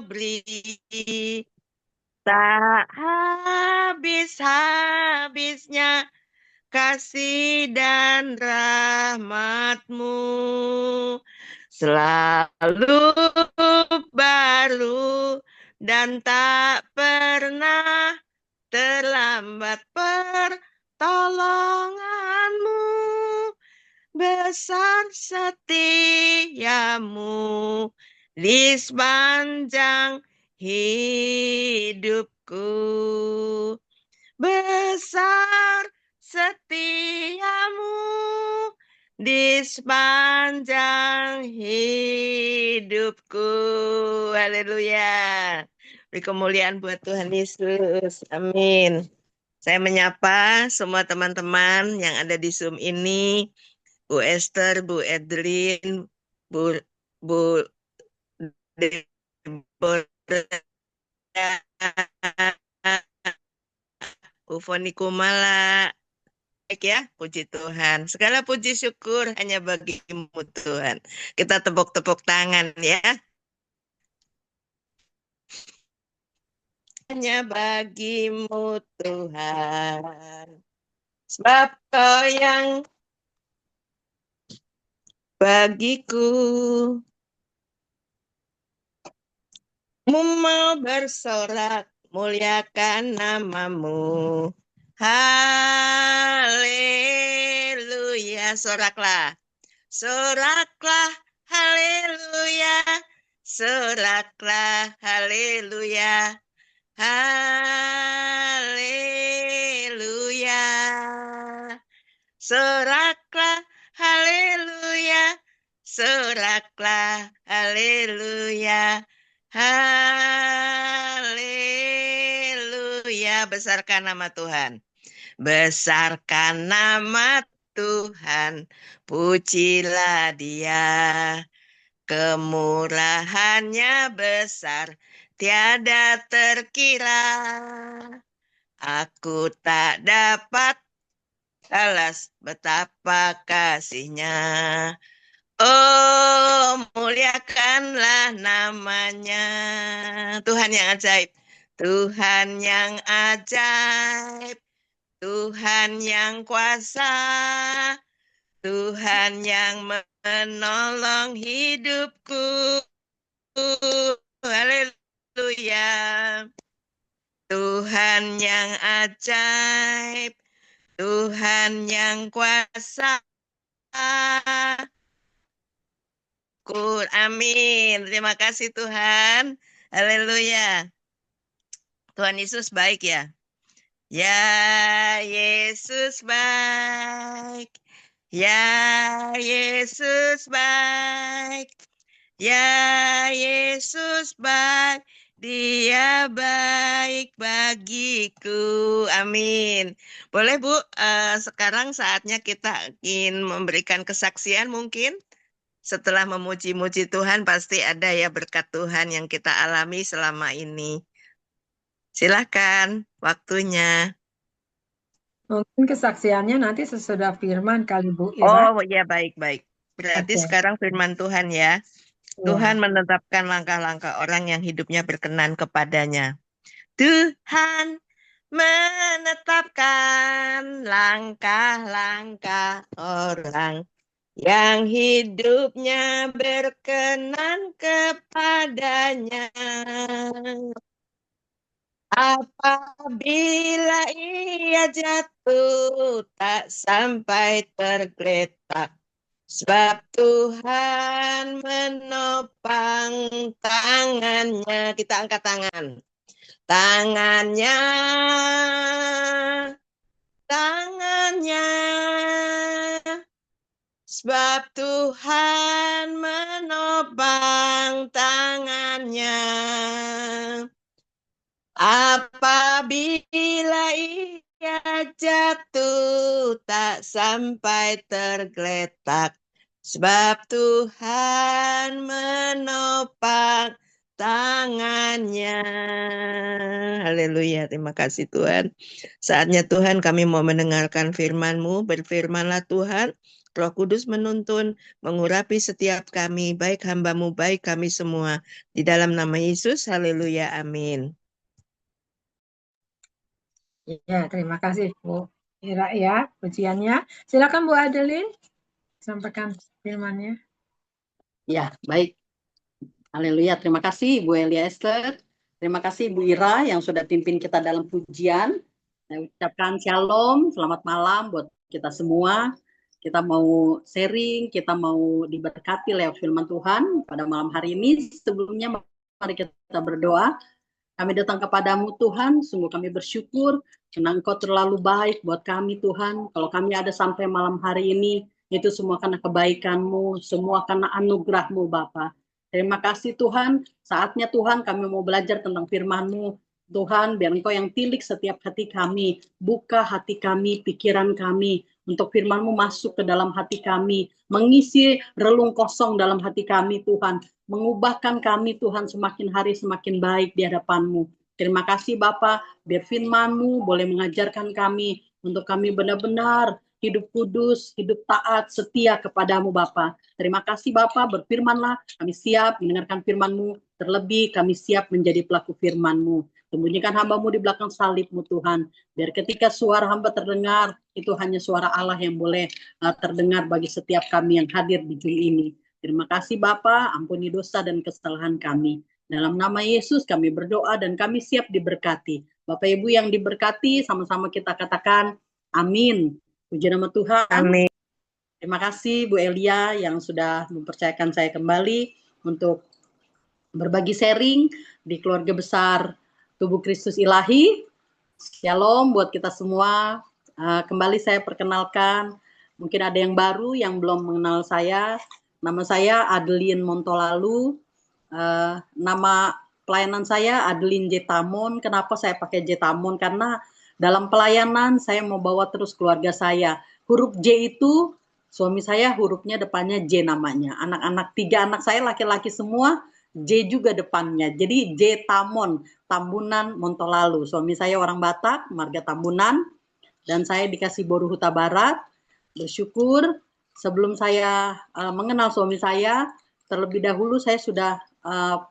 beri, tak habis-habisnya kasih dan rahmat-Mu selalu baru dan tak pernah terlambat pertolongan-Mu, besar setiamu di sepanjang hidupku. Besar setiamu di sepanjang hidupku. Haleluya. Beri kemuliaan buat Tuhan Yesus. Amin. Saya menyapa semua teman-teman yang ada di Zoom ini. Bu Esther, Bu Edlin, Bu Bu Deborah, Bu Foni Kumala. Baik ya, puji Tuhan. Segala puji syukur hanya bagi-Mu Tuhan. Kita tepuk-tepuk tangan ya. Hanya bagi-Mu Tuhan. Sebab Kau yang bagiku. Mu mau bersorak, muliakan nama-Mu. Haleluya. Soraklah. Soraklah. Haleluya. Soraklah. Haleluya. Haleluya. Soraklah. Haleluya. Soraklah. Haleluya. Haleluya. Besarkan nama Tuhan. Besarkan nama Tuhan. Pujilah Dia. Kemurahannya besar, tiada terkira. Aku tak dapat balas betapa kasih-Nya. Oh, muliakanlah namanya. Tuhan yang ajaib. Tuhan yang ajaib. Tuhan yang kuasa. Tuhan yang menolong hidupku. Haleluya. Tuhan yang ajaib. Tuhan yang kuasa. Amin. Terima kasih Tuhan. Haleluya. Tuhan Yesus baik ya. Ya Yesus baik. Ya Yesus baik. Ya Yesus baik. Dia baik bagiku. Amin. Boleh Bu, sekarang saatnya kita ingin memberikan kesaksian mungkin. Setelah memuji-muji Tuhan, pasti ada ya berkat Tuhan yang kita alami selama ini. Silakan waktunya. Mungkin kesaksiannya nanti sesudah firman kali Bu Oh Ira. ya, baik-baik. Berarti Oke. sekarang firman Tuhan ya. Tuhan Ya. menetapkan langkah-langkah orang yang hidupnya berkenan kepadanya. Tuhan menetapkan langkah-langkah orang yang hidupnya berkenan kepadanya. Apabila ia jatuh tak sampai tergeletak, sebab Tuhan menopang tangannya. Kita angkat tangan. Tangannya, tangannya. Sebab Tuhan menopang tangannya. Apabila ia jatuh tak sampai tergeletak, sebab Tuhan menopang tangannya. Haleluya, terima kasih Tuhan. Saatnya Tuhan kami mau mendengarkan firman-Mu. Berfirmanlah Tuhan, Roh Kudus menuntun, mengurapi setiap kami, baik hamba-Mu, baik kami semua. Di dalam nama Yesus, haleluya, amin. Ya, terima kasih Bu Ira ya pujiannya. Silakan Bu Adeline sampaikan firman-Nya. Ya, baik. Haleluya. Terima kasih Bu Elia Esther. Terima kasih Bu Ira yang sudah pimpin kita dalam pujian. Saya ucapkan shalom, selamat malam buat kita semua. Kita mau sharing, kita mau diberkati lewat firman Tuhan pada malam hari ini. Sebelumnya mari kita berdoa. Kami datang kepadamu Tuhan, sungguh kami bersyukur karena Engkau terlalu baik buat kami Tuhan. Kalau kami ada sampai malam hari ini, itu semua karena kebaikan-Mu, semua karena anugerah-Mu Bapa. Terima kasih Tuhan, saatnya Tuhan kami mau belajar tentang firman-Mu. Tuhan, biar Engkau yang tilik setiap hati kami, buka hati kami, pikiran kami, untuk firman-Mu masuk ke dalam hati kami, mengisi relung kosong dalam hati kami Tuhan, mengubahkan kami Tuhan semakin hari semakin baik di hadapan-Mu. Terima kasih Bapa, biar firman-Mu boleh mengajarkan kami untuk kami benar-benar hidup kudus, hidup taat, setia kepadamu Bapa. Terima kasih Bapa, berfirmanlah, kami siap mendengarkan firman-Mu, terlebih kami siap menjadi pelaku firman-Mu. Sembunyikan hamba-Mu di belakang salib-Mu Tuhan, biar ketika suara hamba terdengar, itu hanya suara Allah yang boleh terdengar bagi setiap kami yang hadir di Zoom ini. Terima kasih Bapa, ampuni dosa dan kesalahan kami. Dalam nama Yesus kami berdoa dan kami siap diberkati. Bapak Ibu yang diberkati, sama-sama kita katakan amin. Puji nama Tuhan. Amin. Terima kasih Bu Elia yang sudah mempercayakan saya kembali untuk berbagi sharing di keluarga besar Tubuh Kristus Ilahi. Shalom buat kita semua. Kembali saya perkenalkan, mungkin ada yang baru yang belum mengenal saya. Nama saya Adeline Montolalu. Nama pelayanan saya Adeline Jetamon. Kenapa saya pakai Jetamon? Karena dalam pelayanan saya mau bawa terus keluarga saya. Huruf J itu suami saya hurufnya depannya J namanya. Anak-anak 3 anak saya laki-laki semua J juga depannya. Jadi Jetamon, Tambunan Montolalu. Suami saya orang Batak, marga Tambunan. Dan saya dikasih Boru Huta Barat. Bersyukur sebelum saya mengenal suami saya, terlebih dahulu saya sudah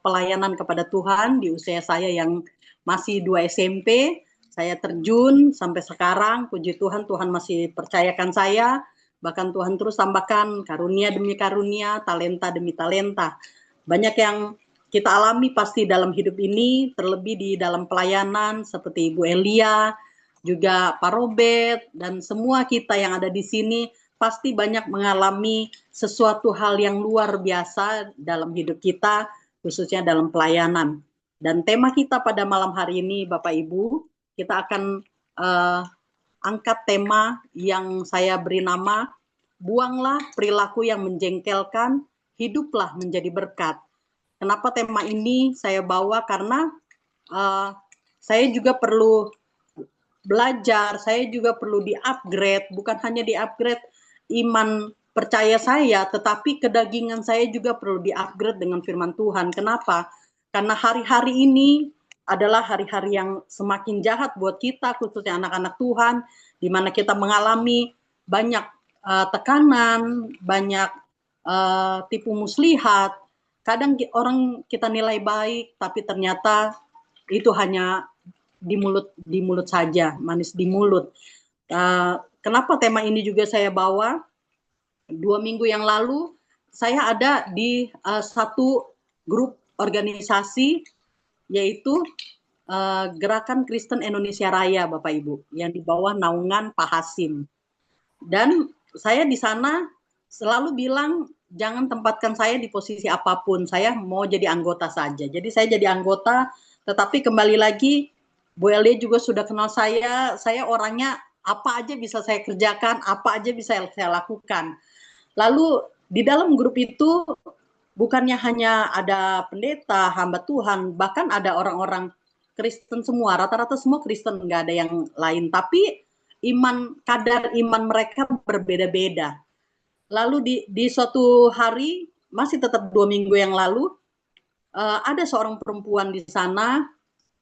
pelayanan kepada Tuhan di usia saya yang masih 2 SMP. Saya terjun sampai sekarang, puji Tuhan, Tuhan masih percayakan saya. Bahkan Tuhan terus tambahkan karunia demi karunia, talenta demi talenta. Banyak yang kita alami pasti dalam hidup ini, terlebih di dalam pelayanan seperti Ibu Elia, juga Pak Robert, dan semua kita yang ada di sini pasti banyak mengalami sesuatu hal yang luar biasa dalam hidup kita, khususnya dalam pelayanan. Dan tema kita pada malam hari ini, Bapak Ibu, kita akan angkat tema yang saya beri nama, buanglah perilaku yang menjengkelkan, hiduplah menjadi berkat. Kenapa tema ini saya bawa? Karena saya juga perlu belajar, saya juga perlu di-upgrade, bukan hanya di-upgrade iman percaya saya, tetapi kedagingan saya juga perlu di-upgrade dengan firman Tuhan. Kenapa? Karena hari-hari ini adalah hari-hari yang semakin jahat buat kita, khususnya anak-anak Tuhan, di mana kita mengalami banyak tekanan, banyak tipu muslihat. Kadang orang kita nilai baik, tapi ternyata itu hanya di mulut saja, manis di mulut. Kenapa tema ini juga saya bawa? 2 minggu yang lalu saya ada di satu grup organisasi, yaitu Gerakan Kristen Indonesia Raya, Bapak Ibu, yang di bawah naungan Pak Hasim. Dan saya di sana selalu bilang, jangan tempatkan saya di posisi apapun, saya mau jadi anggota saja. Jadi saya jadi anggota, tetapi kembali lagi, Bu Elia juga sudah kenal saya orangnya apa aja bisa saya kerjakan, apa aja bisa saya lakukan. Lalu di dalam grup itu bukannya hanya ada pendeta, hamba Tuhan, bahkan ada orang-orang Kristen semua, rata-rata semua Kristen, nggak ada yang lain. Tapi kadar iman mereka berbeda-beda. Lalu di suatu hari, masih tetap 2 minggu yang lalu, ada seorang perempuan di sana,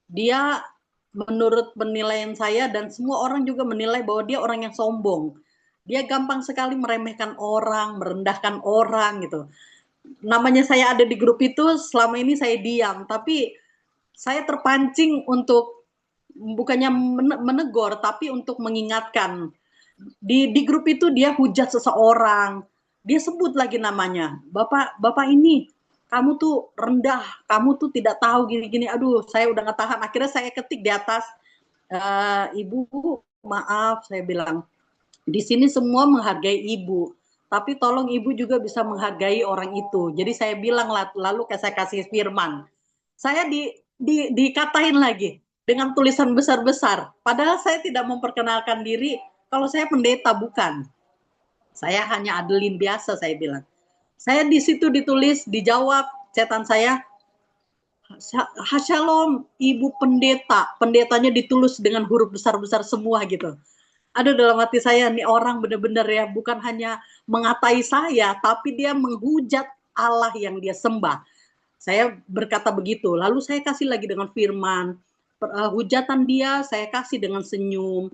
dia menurut penilaian saya dan semua orang juga menilai bahwa dia orang yang sombong. Dia gampang sekali meremehkan orang, merendahkan orang gitu. Namanya saya ada di grup itu, selama ini saya diam, tapi saya terpancing untuk bukannya menegur, tapi untuk mengingatkan. Di grup itu dia hujat seseorang, dia sebut lagi namanya, bapak ini, kamu tuh rendah, kamu tuh tidak tahu gini-gini. Aduh, saya udah nggak tahan. Akhirnya saya ketik di atas, ibu, maaf, saya bilang, di sini semua menghargai ibu, tapi tolong ibu juga bisa menghargai orang itu. Jadi saya bilang, lalu saya kasih firman. Saya dikatain lagi dengan tulisan besar-besar. Padahal saya tidak memperkenalkan diri kalau saya pendeta, bukan. Saya hanya Adeline biasa, saya bilang. Saya di situ ditulis, dijawab cetan saya, Shalom, ibu pendeta. Pendetanya ditulis dengan huruf besar-besar semua gitu. Aduh, dalam hati saya, nih orang benar-benar ya, bukan hanya mengatai saya, tapi dia menghujat Allah yang dia sembah. Saya berkata begitu, lalu saya kasih lagi dengan firman, hujatan dia saya kasih dengan senyum.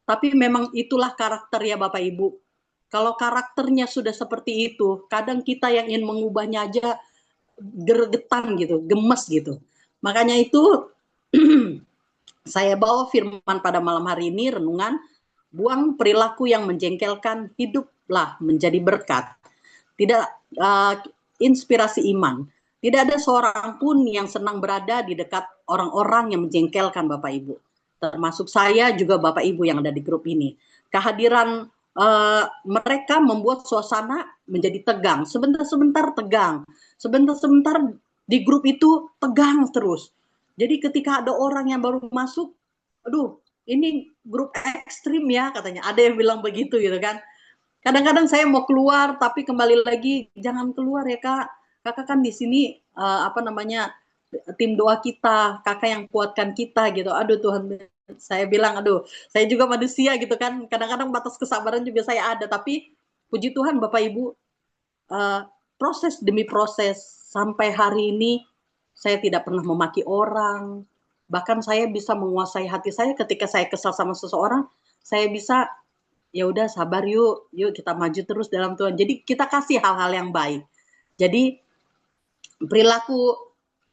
Tapi memang itulah karakter ya Bapak Ibu. Kalau karakternya sudah seperti itu, kadang kita yang ingin mengubahnya aja gregetan gitu, gemes gitu. Makanya itu saya bawa firman pada malam hari ini, renungan, buang perilaku yang menjengkelkan, hiduplah menjadi berkat. Tidak inspirasi iman. Tidak ada seorang pun yang senang berada di dekat orang-orang yang menjengkelkan Bapak Ibu. Termasuk saya juga Bapak Ibu yang ada di grup ini. Kehadiran mereka membuat suasana menjadi tegang. Sebentar-sebentar tegang. Sebentar-sebentar di grup itu tegang terus. Jadi ketika ada orang yang baru masuk, aduh, ini grup ekstrim ya katanya. Ada yang bilang begitu gitu kan. Kadang-kadang saya mau keluar, tapi kembali lagi jangan keluar ya kak. Kakak kan di sini tim doa kita, kakak yang kuatkan kita gitu. Aduh Tuhan, saya bilang aduh, saya juga manusia gitu kan. Kadang-kadang batas kesabaran juga saya ada, tapi puji Tuhan Bapak Ibu, proses demi proses sampai hari ini saya tidak pernah memaki orang. Bahkan saya bisa menguasai hati saya ketika saya kesal sama seseorang, saya bisa ya udah sabar yuk kita maju terus dalam Tuhan. Jadi kita kasih hal-hal yang baik. Jadi perilaku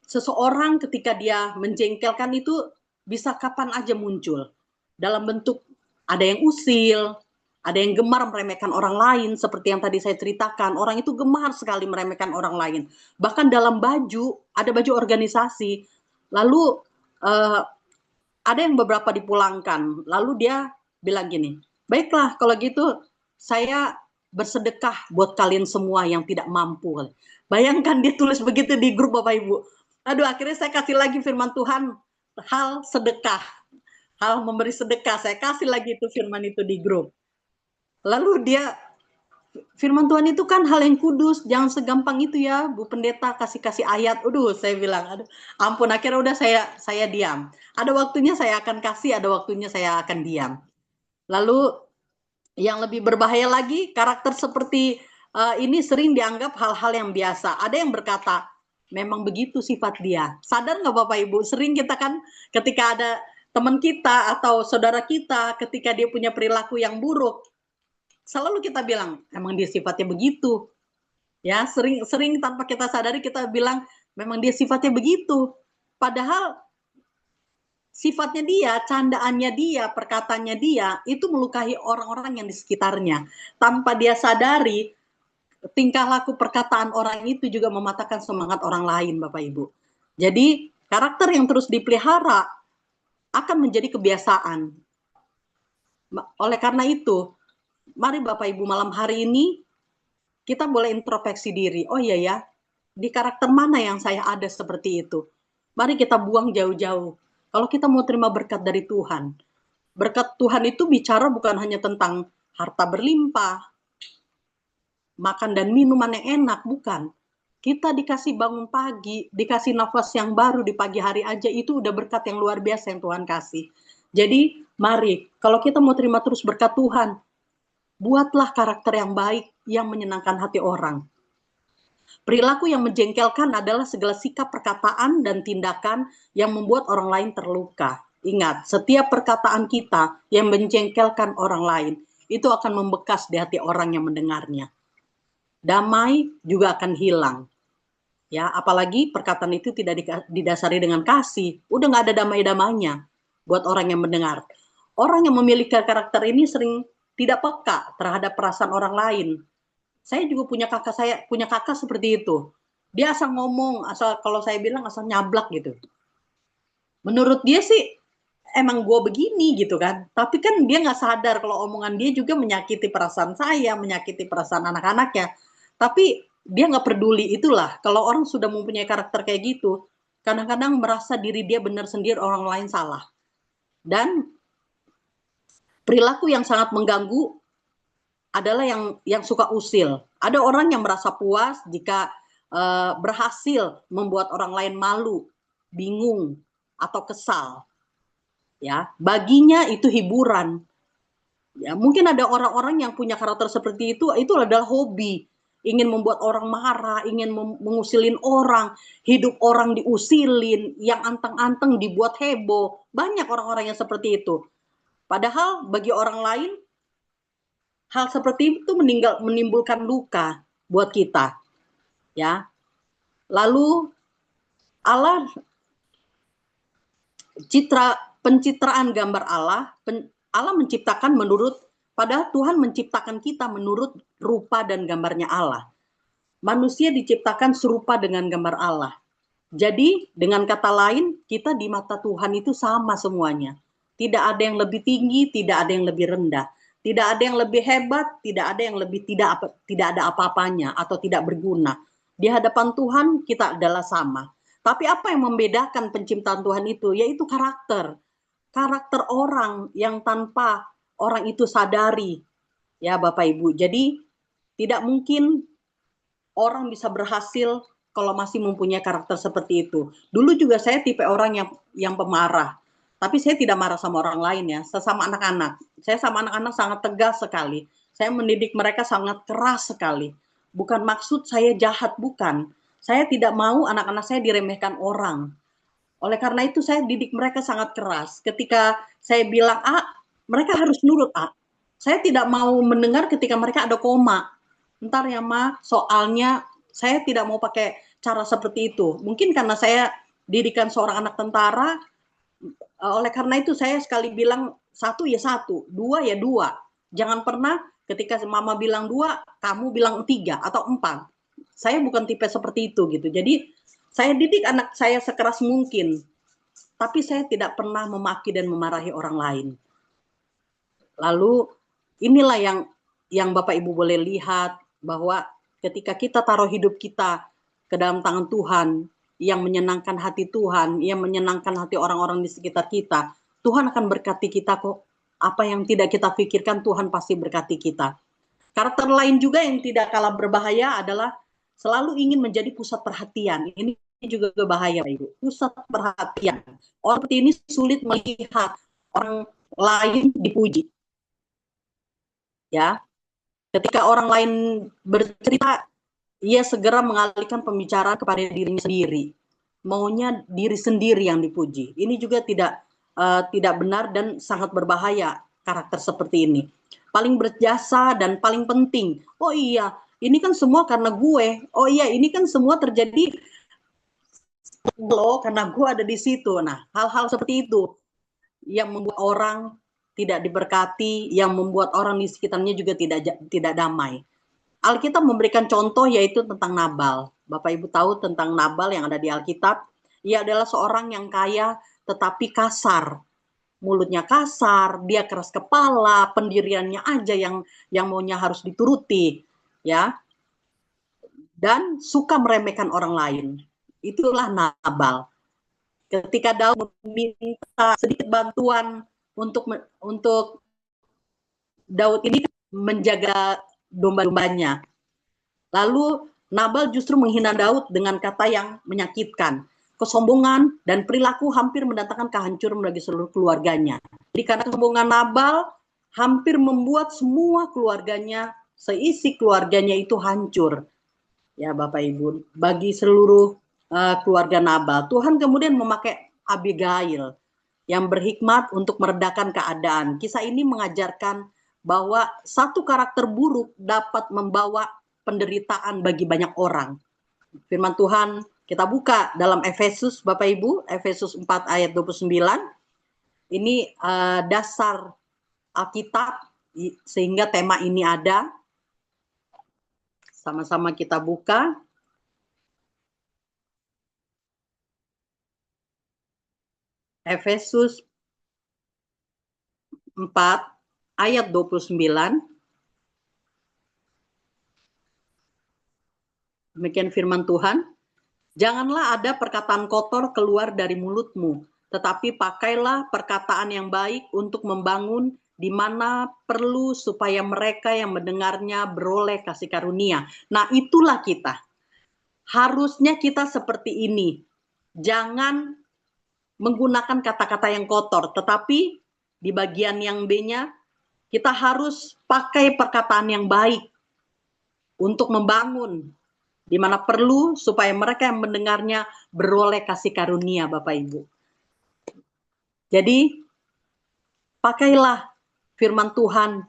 seseorang ketika dia menjengkelkan itu bisa kapan aja muncul. Dalam bentuk ada yang usil, ada yang gemar meremehkan orang lain, seperti yang tadi saya ceritakan. Orang itu gemar sekali meremehkan orang lain. Bahkan dalam baju, ada baju organisasi. Lalu ada yang beberapa dipulangkan. Lalu dia bilang gini, baiklah kalau gitu saya bersedekah buat kalian semua yang tidak mampu. Bayangkan dia tulis begitu di grup Bapak Ibu. Aduh, akhirnya saya kasih lagi firman Tuhan, hal sedekah, hal memberi sedekah. Saya kasih lagi itu firman itu di grup. Lalu dia, firman Tuhan itu kan hal yang kudus, jangan segampang itu ya, Bu Pendeta kasih ayat. Aduh, saya bilang, aduh, ampun. Akhirnya udah saya diam. Ada waktunya saya akan kasih, ada waktunya saya akan diam. Lalu yang lebih berbahaya lagi, karakter seperti ini sering dianggap hal-hal yang biasa. Ada yang berkata, memang begitu sifat dia. Sadar nggak Bapak Ibu? Sering kita kan ketika ada teman kita atau saudara kita, ketika dia punya perilaku yang buruk, selalu kita bilang, emang dia sifatnya begitu. Ya, sering tanpa kita sadari kita bilang, memang dia sifatnya begitu. Padahal sifatnya dia, candaannya dia, perkataannya dia, itu melukai orang-orang yang di sekitarnya. Tanpa dia sadari, tingkah laku perkataan orang itu juga mematahkan semangat orang lain, Bapak Ibu. Jadi, karakter yang terus dipelihara akan menjadi kebiasaan. Oleh karena itu, mari Bapak Ibu malam hari ini, kita boleh introspeksi diri. Oh iya ya, di karakter mana yang saya ada seperti itu? Mari kita buang jauh-jauh. Kalau kita mau terima berkat dari Tuhan, berkat Tuhan itu bicara bukan hanya tentang harta berlimpah, makan dan minuman yang enak, bukan. Kita dikasih bangun pagi, dikasih nafas yang baru di pagi hari aja, itu udah berkat yang luar biasa yang Tuhan kasih. Jadi, mari, kalau kita mau terima terus berkat Tuhan, buatlah karakter yang baik, yang menyenangkan hati orang. Perilaku yang menjengkelkan adalah segala sikap, perkataan, dan tindakan yang membuat orang lain terluka. Ingat, setiap perkataan kita yang menjengkelkan orang lain, itu akan membekas di hati orang yang mendengarnya. Damai juga akan hilang. Ya, apalagi perkataan itu tidak didasari dengan kasih. Udah nggak ada damai-damainya buat orang yang mendengar. Orang yang memiliki karakter ini sering tidak peka terhadap perasaan orang lain. Saya juga punya kakak seperti itu. Dia asal ngomong, kalau saya bilang asal nyablak gitu. Menurut dia sih emang gue begini gitu kan. Tapi kan dia nggak sadar kalau omongan dia juga menyakiti perasaan saya, menyakiti perasaan anak-anaknya. Tapi dia nggak peduli. Itulah kalau orang sudah mempunyai karakter kayak gitu, kadang-kadang merasa diri dia benar sendiri, orang lain salah. Dan perilaku yang sangat mengganggu adalah yang suka usil. Ada orang yang merasa puas jika berhasil membuat orang lain malu, bingung, atau kesal. Ya, baginya itu hiburan. Ya, mungkin ada orang-orang yang punya karakter seperti itu adalah hobi. Ingin membuat orang marah, ingin mengusilin orang, hidup orang diusilin, yang anteng-anteng dibuat heboh. Banyak orang-orang yang seperti itu. Padahal bagi orang lain, hal seperti itu menimbulkan luka buat kita. Ya. Lalu Allah pencitraan gambar Allah menciptakan padahal Tuhan menciptakan kita menurut rupa dan gambarnya Allah. Manusia diciptakan serupa dengan gambar Allah. Jadi dengan kata lain, kita di mata Tuhan itu sama semuanya. Tidak ada yang lebih tinggi, tidak ada yang lebih rendah. Tidak ada yang lebih hebat, tidak ada yang lebih tidak ada apa-apanya atau tidak berguna. Di hadapan Tuhan kita adalah sama. Tapi apa yang membedakan penciptaan Tuhan itu? Yaitu karakter. Karakter orang yang tanpa orang itu sadari. Ya Bapak Ibu. Jadi tidak mungkin orang bisa berhasil kalau masih mempunyai karakter seperti itu. Dulu juga saya tipe orang yang pemarah. Tapi saya tidak marah sama orang lain ya. Sesama anak-anak. Saya sama anak-anak sangat tegas sekali. Saya mendidik mereka sangat keras sekali. Bukan maksud saya jahat, bukan. Saya tidak mau anak-anak saya diremehkan orang. Oleh karena itu saya didik mereka sangat keras. Ketika saya bilang A, mereka harus nurut A. Saya tidak mau mendengar ketika mereka ada koma. Ntar ya Ma, soalnya saya tidak mau pakai cara seperti itu. Mungkin karena saya didikan seorang anak tentara, oleh karena itu saya sekali bilang 1 ya 1, 2 ya 2. Jangan pernah ketika mama bilang 2, kamu bilang 3 atau 4. Saya bukan tipe seperti itu gitu. Jadi saya didik anak saya sekeras mungkin. Tapi saya tidak pernah memaki dan memarahi orang lain. Lalu inilah yang Bapak Ibu boleh lihat bahwa ketika kita taruh hidup kita ke dalam tangan Tuhan, yang menyenangkan hati Tuhan, yang menyenangkan hati orang-orang di sekitar kita, Tuhan akan berkati kita kok. Apa yang tidak kita pikirkan, Tuhan pasti berkati kita. Karakter lain juga yang tidak kalah berbahaya adalah selalu ingin menjadi pusat perhatian. Ini juga bahaya, Ibu. Pusat perhatian. Orang seperti ini sulit melihat orang lain dipuji. Ya, ketika orang lain bercerita, ia segera mengalihkan pembicaraan kepada dirinya sendiri. Maunya diri sendiri yang dipuji. Ini juga tidak benar dan sangat berbahaya karakter seperti ini. Paling berjasa dan paling penting. Oh iya, ini kan semua karena gue. Oh iya, ini kan semua terjadi loh karena gue ada di situ. Nah, hal-hal seperti itu yang membuat orang tidak diberkati, yang membuat orang di sekitarnya juga tidak damai. Alkitab memberikan contoh yaitu tentang Nabal. Bapak Ibu tahu tentang Nabal yang ada di Alkitab. Ia adalah seorang yang kaya tetapi kasar. Mulutnya kasar, dia keras kepala, pendiriannya aja yang maunya harus dituruti, ya. Dan suka meremehkan orang lain. Itulah Nabal. Ketika Daud meminta sedikit bantuan untuk Daud ini menjaga domba-dombanya. Lalu Nabal justru menghina Daud dengan kata yang menyakitkan. Kesombongan dan perilaku hampir mendatangkan kehancuran bagi seluruh keluarganya. Jadi karena kesombongan Nabal hampir membuat semua keluarganya, seisi keluarganya itu hancur. Ya Bapak Ibu, bagi seluruh keluarga Nabal, Tuhan kemudian memakai Abigail yang berhikmat untuk meredakan keadaan. Kisah ini mengajarkan bahwa satu karakter buruk dapat membawa penderitaan bagi banyak orang. Firman Tuhan kita buka dalam Efesus, Bapak Ibu, Efesus 4 ayat 29. Ini dasar Alkitab sehingga tema ini ada. Sama-sama kita buka. Efesus 4 ayat 29. Demikian firman Tuhan. Janganlah ada perkataan kotor keluar dari mulutmu, tetapi pakailah perkataan yang baik untuk membangun di mana perlu supaya mereka yang mendengarnya beroleh kasih karunia. Nah, itulah kita. Harusnya kita seperti ini. Jangan menggunakan kata-kata yang kotor, tetapi di bagian yang B-nya kita harus pakai perkataan yang baik untuk membangun di mana perlu supaya mereka yang mendengarnya beroleh kasih karunia, Bapak Ibu. Jadi pakailah firman Tuhan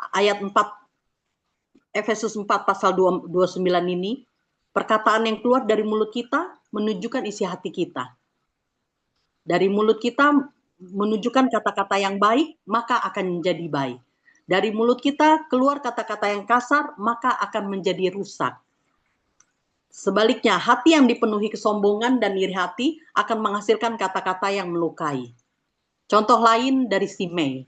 ayat 4 Efesus 4 pasal 29 ini, perkataan yang keluar dari mulut kita menunjukkan isi hati kita. Dari mulut kita menunjukkan kata-kata yang baik, maka akan menjadi baik. Dari mulut kita keluar kata-kata yang kasar, maka akan menjadi rusak. Sebaliknya, hati yang dipenuhi kesombongan dan iri hati akan menghasilkan kata-kata yang melukai. Contoh lain dari Simei.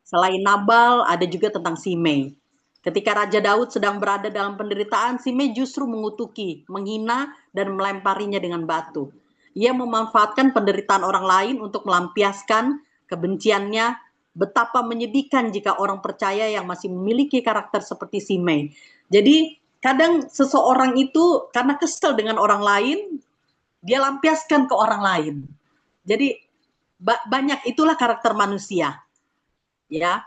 Selain Nabal, ada juga tentang Simei. Ketika Raja Daud sedang berada dalam penderitaan, Simei justru mengutuki, menghina, dan melemparinya dengan batu. Ia memanfaatkan penderitaan orang lain untuk melampiaskan kebenciannya. Betapa menyedihkan jika orang percaya yang masih memiliki karakter seperti Simei. Jadi kadang seseorang itu karena kesel dengan orang lain, dia lampiaskan ke orang lain. Jadi banyak itulah karakter manusia. Ya.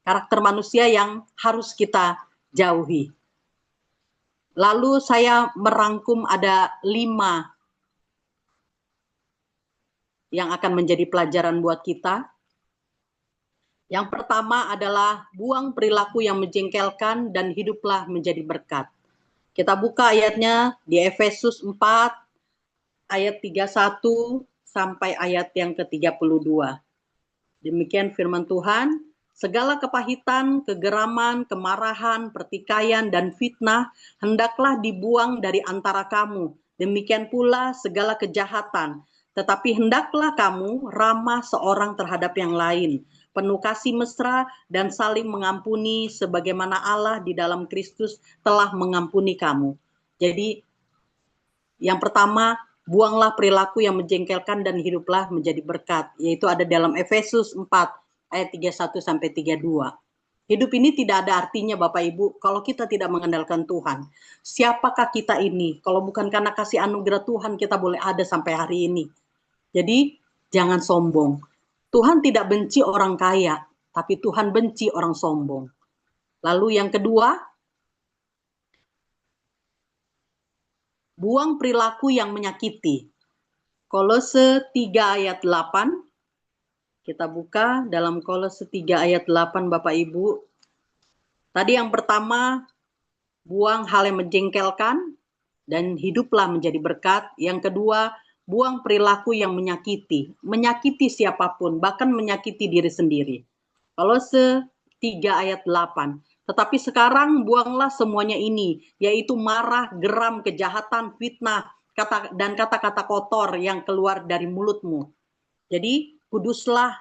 Karakter manusia yang harus kita jauhi. Lalu saya merangkum ada 5 yang akan menjadi pelajaran buat kita. Yang pertama adalah buang perilaku yang menjengkelkan dan hiduplah menjadi berkat. Kita buka ayatnya di Efesus 4 ayat 31 sampai ayat yang ke-32. Demikian firman Tuhan. Segala kepahitan, kegeraman, kemarahan, pertikaian, dan fitnah hendaklah dibuang dari antara kamu. Demikian pula segala kejahatan. Tetapi hendaklah kamu ramah seorang terhadap yang lain, penuh kasih mesra dan saling mengampuni sebagaimana Allah di dalam Kristus telah mengampuni kamu. Jadi yang pertama, buanglah perilaku yang menjengkelkan dan hiduplah menjadi berkat, yaitu ada dalam Efesus 4 ayat 31 sampai 32. Hidup ini tidak ada artinya Bapak Ibu kalau kita tidak mengandalkan Tuhan. Siapakah kita ini? Kalau bukan karena kasih anugerah Tuhan kita boleh ada sampai hari ini. Jadi jangan sombong. Tuhan tidak benci orang kaya, tapi Tuhan benci orang sombong. Lalu yang kedua, buang perilaku yang menyakiti. Kolose 3 ayat 8. Kita buka dalam Kolose 3 ayat 8 Bapak Ibu. Tadi yang pertama, buang hal yang menjengkelkan dan hiduplah menjadi berkat. Yang kedua, buang perilaku yang menyakiti. Menyakiti siapapun, bahkan menyakiti diri sendiri. Kolose 3 ayat 8. Tetapi sekarang buanglah semuanya ini, yaitu marah, geram, kejahatan, fitnah, dan kata-kata kotor yang keluar dari mulutmu. Jadi kuduslah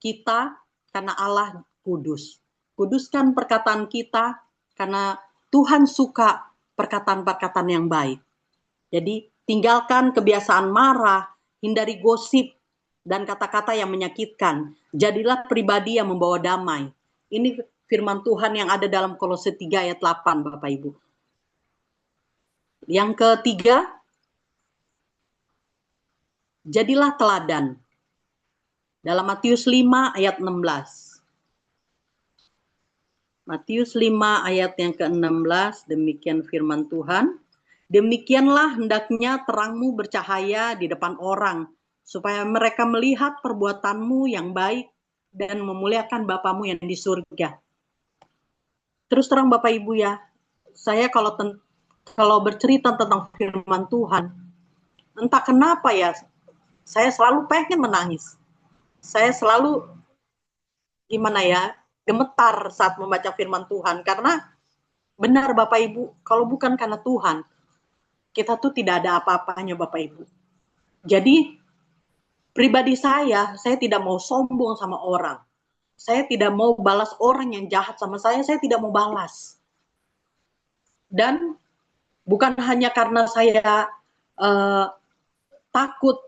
kita karena Allah kudus. Kuduskan perkataan kita karena Tuhan suka perkataan-perkataan yang baik. Jadi tinggalkan kebiasaan marah, hindari gosip dan kata-kata yang menyakitkan. Jadilah pribadi yang membawa damai. Ini firman Tuhan yang ada dalam Kolose 3 ayat 8 Bapak Ibu. Yang ketiga, jadilah teladan. Dalam Matius 5 ayat 16. Matius 5 ayat yang ke-16, demikian firman Tuhan. Demikianlah hendaknya terangmu bercahaya di depan orang, supaya mereka melihat perbuatanmu yang baik dan memuliakan Bapamu yang di surga. Terus terang Bapak Ibu ya, saya kalau bercerita tentang firman Tuhan, entah kenapa ya, saya selalu pengen menangis. Saya selalu gimana ya, gemetar saat membaca firman Tuhan, karena benar Bapak Ibu, kalau bukan karena Tuhan, kita tuh tidak ada apa-apanya Bapak Ibu. Jadi pribadi saya tidak mau sombong sama orang. Saya tidak mau balas orang yang jahat sama saya tidak mau balas. Dan bukan hanya karena saya takut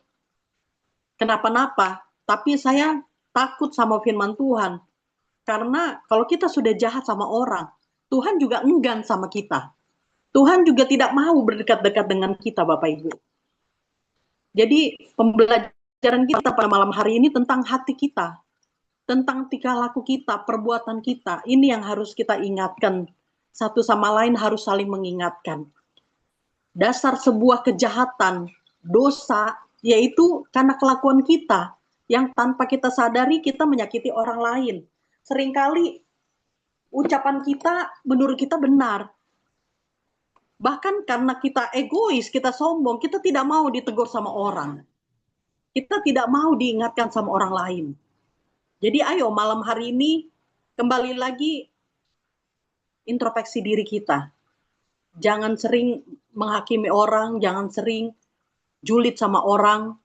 kenapa-napa, tapi saya takut sama firman Tuhan. Karena kalau kita sudah jahat sama orang, Tuhan juga enggan sama kita. Tuhan juga tidak mau berdekat-dekat dengan kita, Bapak Ibu. Jadi pembelajaran kita pada malam hari ini tentang hati kita, tentang tingkah laku kita, perbuatan kita. Ini yang harus kita ingatkan. Satu sama lain harus saling mengingatkan. Dasar sebuah kejahatan, dosa, yaitu karena kelakuan kita yang tanpa kita sadari kita menyakiti orang lain. Seringkali ucapan kita menurut kita benar. Bahkan karena kita egois, kita sombong, kita tidak mau ditegur sama orang. Kita tidak mau diingatkan sama orang lain. Jadi ayo malam hari ini kembali lagi introspeksi diri kita. Jangan sering menghakimi orang, jangan sering julid sama orang,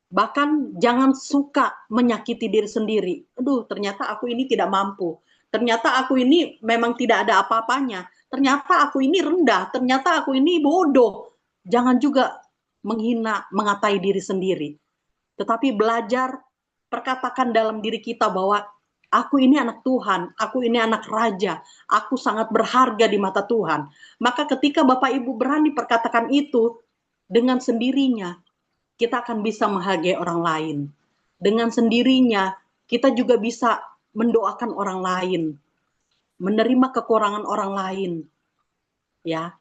bahkan jangan suka menyakiti diri sendiri. Aduh, ternyata aku ini tidak mampu. Ternyata aku ini memang tidak ada apa-apanya. Ternyata aku ini rendah, ternyata aku ini bodoh. Jangan juga menghina, mengatai diri sendiri. Tetapi belajar perkatakan dalam diri kita bahwa aku ini anak Tuhan, aku ini anak raja, aku sangat berharga di mata Tuhan. Maka ketika Bapak Ibu berani perkatakan itu, dengan sendirinya kita akan bisa menghargai orang lain. Dengan sendirinya kita juga bisa mendoakan orang lain, menerima kekurangan orang lain. Ya.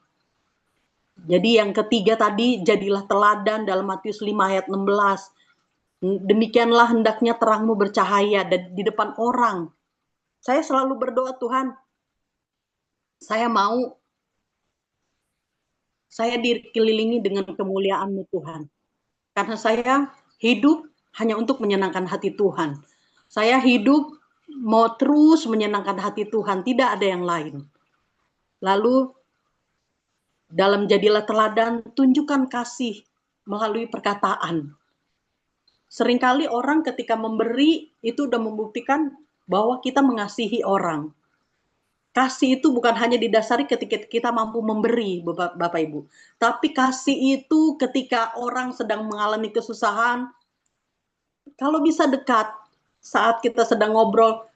Jadi yang ketiga tadi, jadilah teladan dalam Matius 5 ayat 16. Demikianlah hendaknya terangmu bercahaya di depan orang. Saya selalu berdoa, Tuhan, saya dikelilingi dengan kemuliaan-Mu Tuhan. Karena saya hidup hanya untuk menyenangkan hati Tuhan. Saya hidup mau terus menyenangkan hati Tuhan, tidak ada yang lain. Lalu dalam jadilah teladan, tunjukkan kasih melalui perkataan. Seringkali orang ketika memberi itu sudah membuktikan bahwa kita mengasihi orang. Kasih itu bukan hanya didasari ketika kita mampu memberi, Bapak Ibu. Tapi kasih itu ketika orang sedang mengalami kesusahan, kalau bisa dekat, saat kita sedang ngobrol,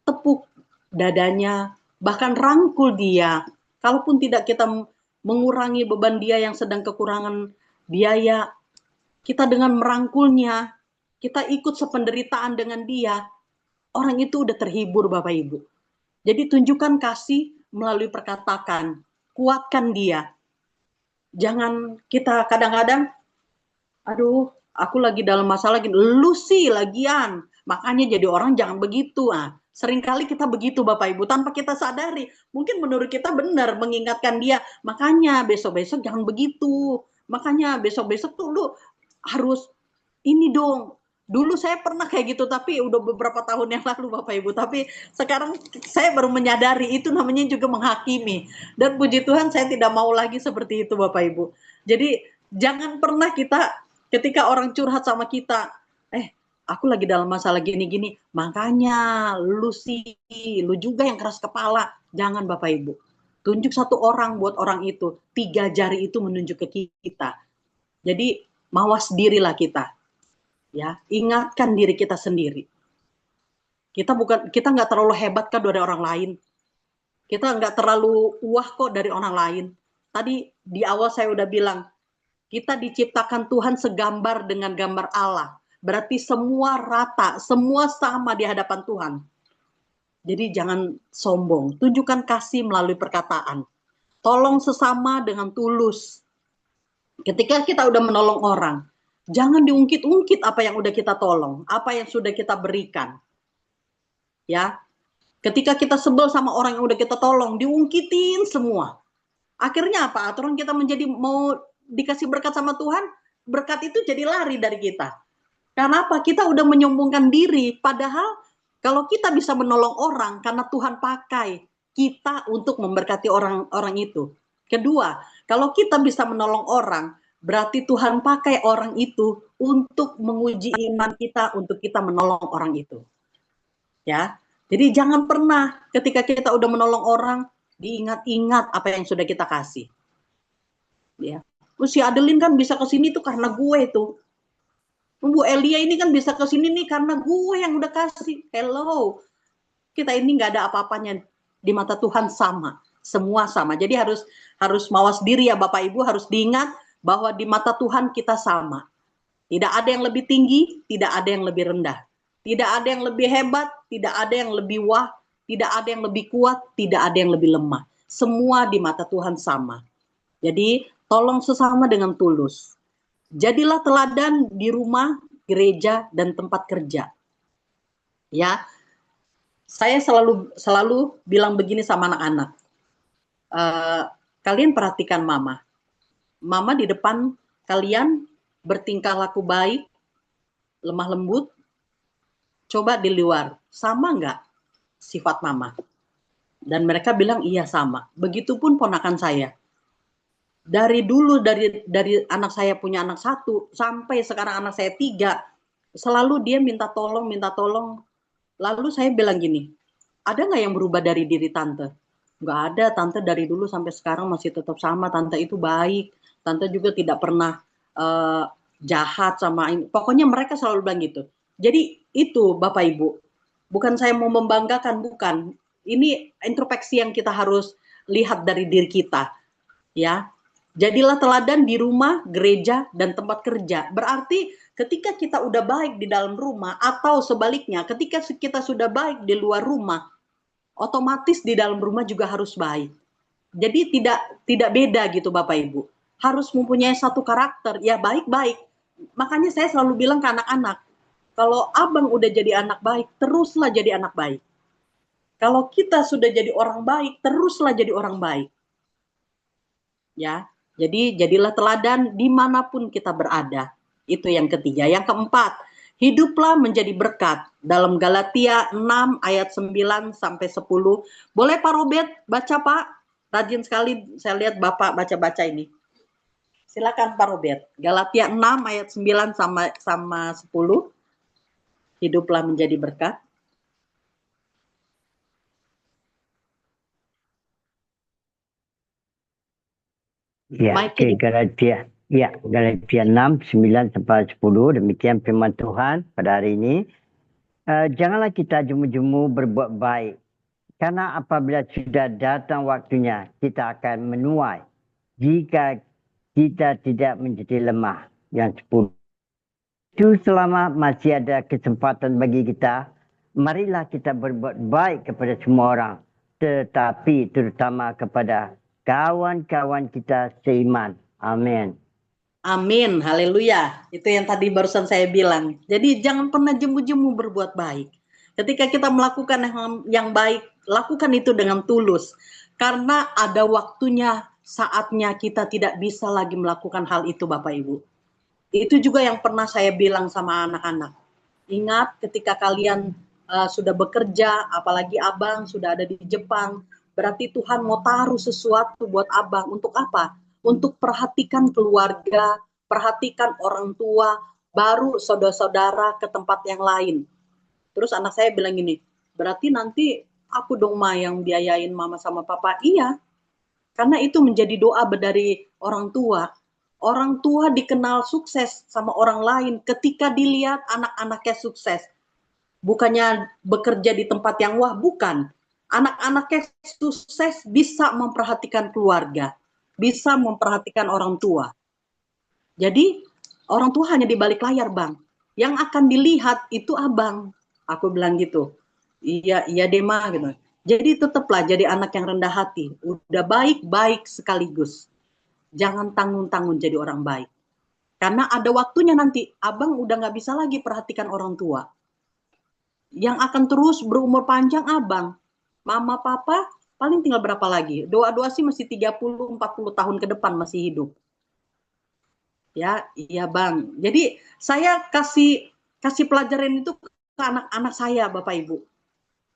tepuk dadanya, bahkan rangkul dia. Kalaupun tidak kita mengurangi beban dia yang sedang kekurangan biaya, kita dengan merangkulnya, kita ikut sependeritaan dengan dia, orang itu udah terhibur Bapak Ibu. Jadi tunjukkan kasih melalui perkataan, kuatkan dia. Jangan kita kadang-kadang, aduh, aku lagi dalam masalah gini, lu sih lagian, makanya jadi orang jangan begitu. Seringkali kita begitu Bapak Ibu, tanpa kita sadari. Mungkin menurut kita benar mengingatkan dia, makanya besok-besok jangan begitu. Makanya besok-besok tuh lu harus ini dong. Dulu saya pernah kayak gitu, tapi udah beberapa tahun yang lalu Bapak Ibu. Tapi sekarang saya baru menyadari itu namanya juga menghakimi. Dan puji Tuhan saya tidak mau lagi seperti itu Bapak Ibu. Jadi jangan pernah kita ketika orang curhat sama kita, aku lagi dalam masalah gini-gini, makanya lu juga yang keras kepala. Jangan Bapak Ibu. Tunjuk satu orang buat orang itu. 3 jari itu menunjuk ke kita. Jadi mawas dirilah kita. Ya, ingatkan diri kita sendiri. Kita nggak terlalu hebat kan dari orang lain. Kita nggak terlalu wah kok dari orang lain. Tadi di awal saya udah bilang, kita diciptakan Tuhan segambar dengan gambar Allah. Berarti semua rata, semua sama di hadapan Tuhan. Jadi jangan sombong, tunjukkan kasih melalui perkataan. Tolong sesama dengan tulus. Ketika kita udah menolong orang, Jangan diungkit-ungkit apa yang udah kita tolong, apa yang sudah kita berikan. Ya, ketika kita sebel sama orang yang udah kita tolong, diungkitin semua. Akhirnya apa? Aturan kita menjadi mau dikasih berkat sama Tuhan, berkat itu jadi lari dari kita. Karena apa? Kita udah menyombongkan diri. Padahal kalau kita bisa menolong orang, karena Tuhan pakai kita untuk memberkati orang-orang itu. Kedua, kalau kita bisa menolong orang, berarti Tuhan pakai orang itu untuk menguji iman kita, untuk kita menolong orang itu. Ya, jadi jangan pernah ketika kita udah menolong orang, diingat-ingat apa yang sudah kita kasih. Ya, si Adeline kan bisa ke sini tuh karena gue tuh. Bu Elia ini kan bisa ke sini nih karena gue yang udah kasih. Hello, kita ini nggak ada apa-apanya di mata Tuhan sama, semua sama. Jadi harus mawas diri ya Bapak Ibu, harus diingat bahwa di mata Tuhan kita sama. Tidak ada yang lebih tinggi, tidak ada yang lebih rendah. Tidak ada yang lebih hebat, tidak ada yang lebih wah, tidak ada yang lebih kuat, tidak ada yang lebih lemah. Semua di mata Tuhan sama. Jadi tolong sesama dengan tulus. Jadilah teladan di rumah, gereja, dan tempat kerja. Ya, saya selalu bilang begini sama anak-anak. Kalian perhatikan mama. Mama di depan kalian bertingkah laku baik, lemah lembut. Coba di luar, sama nggak sifat mama? Dan mereka bilang iya sama. Begitupun ponakan saya. Dari dulu, dari anak saya punya anak 1 sampai sekarang anak saya 3, selalu dia minta tolong. Lalu saya bilang gini, ada nggak yang berubah dari diri tante? Nggak ada, tante dari dulu sampai sekarang masih tetap sama. Tante itu baik, tante juga tidak pernah jahat sama ini. Pokoknya mereka selalu bilang gitu. Jadi itu Bapak Ibu, bukan saya mau membanggakan, bukan. Ini introspeksi yang kita harus lihat dari diri kita, ya. Jadilah teladan di rumah, gereja, dan tempat kerja. Berarti ketika kita udah baik di dalam rumah, atau sebaliknya, ketika kita sudah baik di luar rumah, otomatis di dalam rumah juga harus baik. Jadi tidak beda gitu Bapak Ibu. Harus mempunyai satu karakter, ya baik-baik. Makanya saya selalu bilang ke anak-anak, kalau abang udah jadi anak baik, teruslah jadi anak baik. Kalau kita sudah jadi orang baik, teruslah jadi orang baik. Ya, jadi jadilah teladan dimanapun kita berada. Itu yang ketiga. Yang keempat, hiduplah menjadi berkat. Dalam Galatia 6 ayat 9 sampai 10. Boleh Pak Robert baca Pak? Rajin sekali saya lihat Bapak baca-baca ini. Silakan Pak Robert. Galatia 6 ayat 9 sama 10. Hiduplah menjadi berkat. Ya, okay, Galatia 6, 9 sampai 10. Demikian firman Tuhan pada hari ini. Janganlah kita jemu-jemu berbuat baik. Karena apabila sudah datang waktunya, kita akan menuai. Jika kita tidak menjadi lemah. Yang 10. Itu selama masih ada kesempatan bagi kita, marilah kita berbuat baik kepada semua orang. Tetapi terutama kepada kawan-kawan kita seiman. Amin. Amin, haleluya. Itu yang tadi barusan saya bilang. Jadi jangan pernah jemu-jemu berbuat baik. Ketika kita melakukan yang baik, lakukan itu dengan tulus. Karena ada waktunya, saatnya kita tidak bisa lagi melakukan hal itu Bapak Ibu. Itu juga yang pernah saya bilang sama anak-anak. Ingat ketika kalian sudah bekerja, apalagi abang sudah ada di Jepang, berarti Tuhan mau taruh sesuatu buat abang. Untuk apa? Untuk perhatikan keluarga, perhatikan orang tua, baru saudara-saudara ke tempat yang lain. Terus anak saya bilang gini, berarti nanti aku dong Ma yang biayain mama sama papa. Iya, karena itu menjadi doa dari orang tua. Orang tua dikenal sukses sama orang lain ketika dilihat anak-anaknya sukses. Bukannya bekerja di tempat yang wah, bukan. Anak-anaknya sukses bisa memperhatikan keluarga, bisa memperhatikan orang tua. Jadi orang tua hanya di balik layar Bang. Yang akan dilihat itu abang. Aku bilang gitu. Iya deh Ma gitu. Jadi tetaplah jadi anak yang rendah hati. Udah baik-baik sekaligus. Jangan tanggung-tanggung jadi orang baik. Karena ada waktunya nanti, abang udah nggak bisa lagi perhatikan orang tua. Yang akan terus berumur panjang abang. Mama, papa, paling tinggal berapa lagi? Doa-doa sih masih 30-40 tahun ke depan masih hidup. Ya, iya bang. Jadi saya kasih pelajaran itu ke anak-anak saya, Bapak Ibu.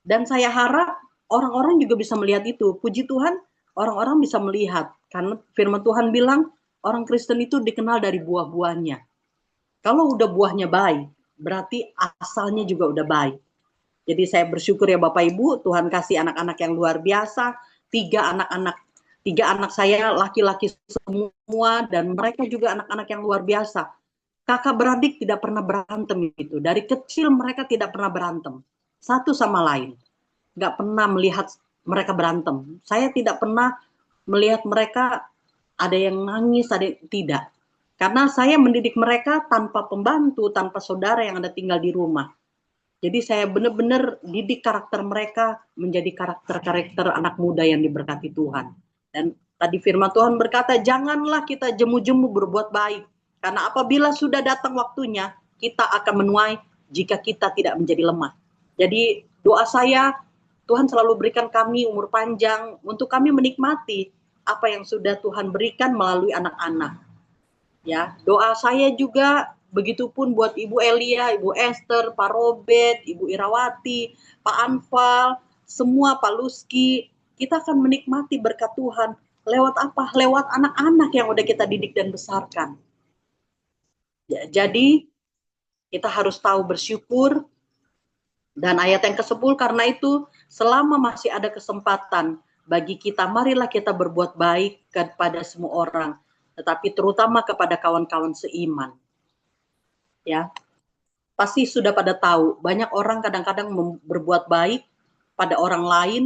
Dan saya harap orang-orang juga bisa melihat itu. Puji Tuhan, orang-orang bisa melihat. Karena firman Tuhan bilang, orang Kristen itu dikenal dari buah-buahnya. Kalau udah buahnya baik, berarti asalnya juga udah baik. Jadi saya bersyukur ya Bapak Ibu, Tuhan kasih anak-anak yang luar biasa. 3 anak saya laki-laki semua, dan mereka juga anak-anak yang luar biasa. Kakak beradik tidak pernah berantem itu. Dari kecil mereka tidak pernah berantem. Satu sama lain. Nggak pernah melihat mereka berantem. Saya tidak pernah melihat mereka ada yang nangis, ada yang tidak. Karena saya mendidik mereka tanpa pembantu, tanpa saudara yang ada tinggal di rumah. Jadi saya benar-benar didik karakter mereka menjadi karakter-karakter anak muda yang diberkati Tuhan. Dan tadi firman Tuhan berkata, janganlah kita jemu-jemu berbuat baik. Karena apabila sudah datang waktunya, kita akan menuai jika kita tidak menjadi lemah. Jadi doa saya, Tuhan selalu berikan kami umur panjang untuk kami menikmati apa yang sudah Tuhan berikan melalui anak-anak. Ya, doa saya juga begitupun buat Ibu Elia, Ibu Esther, Pak Robert, Ibu Irawati, Pak Anfal, semua Pak Luski. Kita akan menikmati berkat Tuhan lewat apa? Lewat anak-anak yang udah kita didik dan besarkan. Ya, jadi kita harus tahu bersyukur. Dan ayat yang ke-10, karena itu selama masih ada kesempatan bagi kita, marilah kita berbuat baik kepada semua orang, tetapi terutama kepada kawan-kawan seiman. Ya, pasti sudah pada tahu, banyak orang kadang-kadang berbuat baik pada orang lain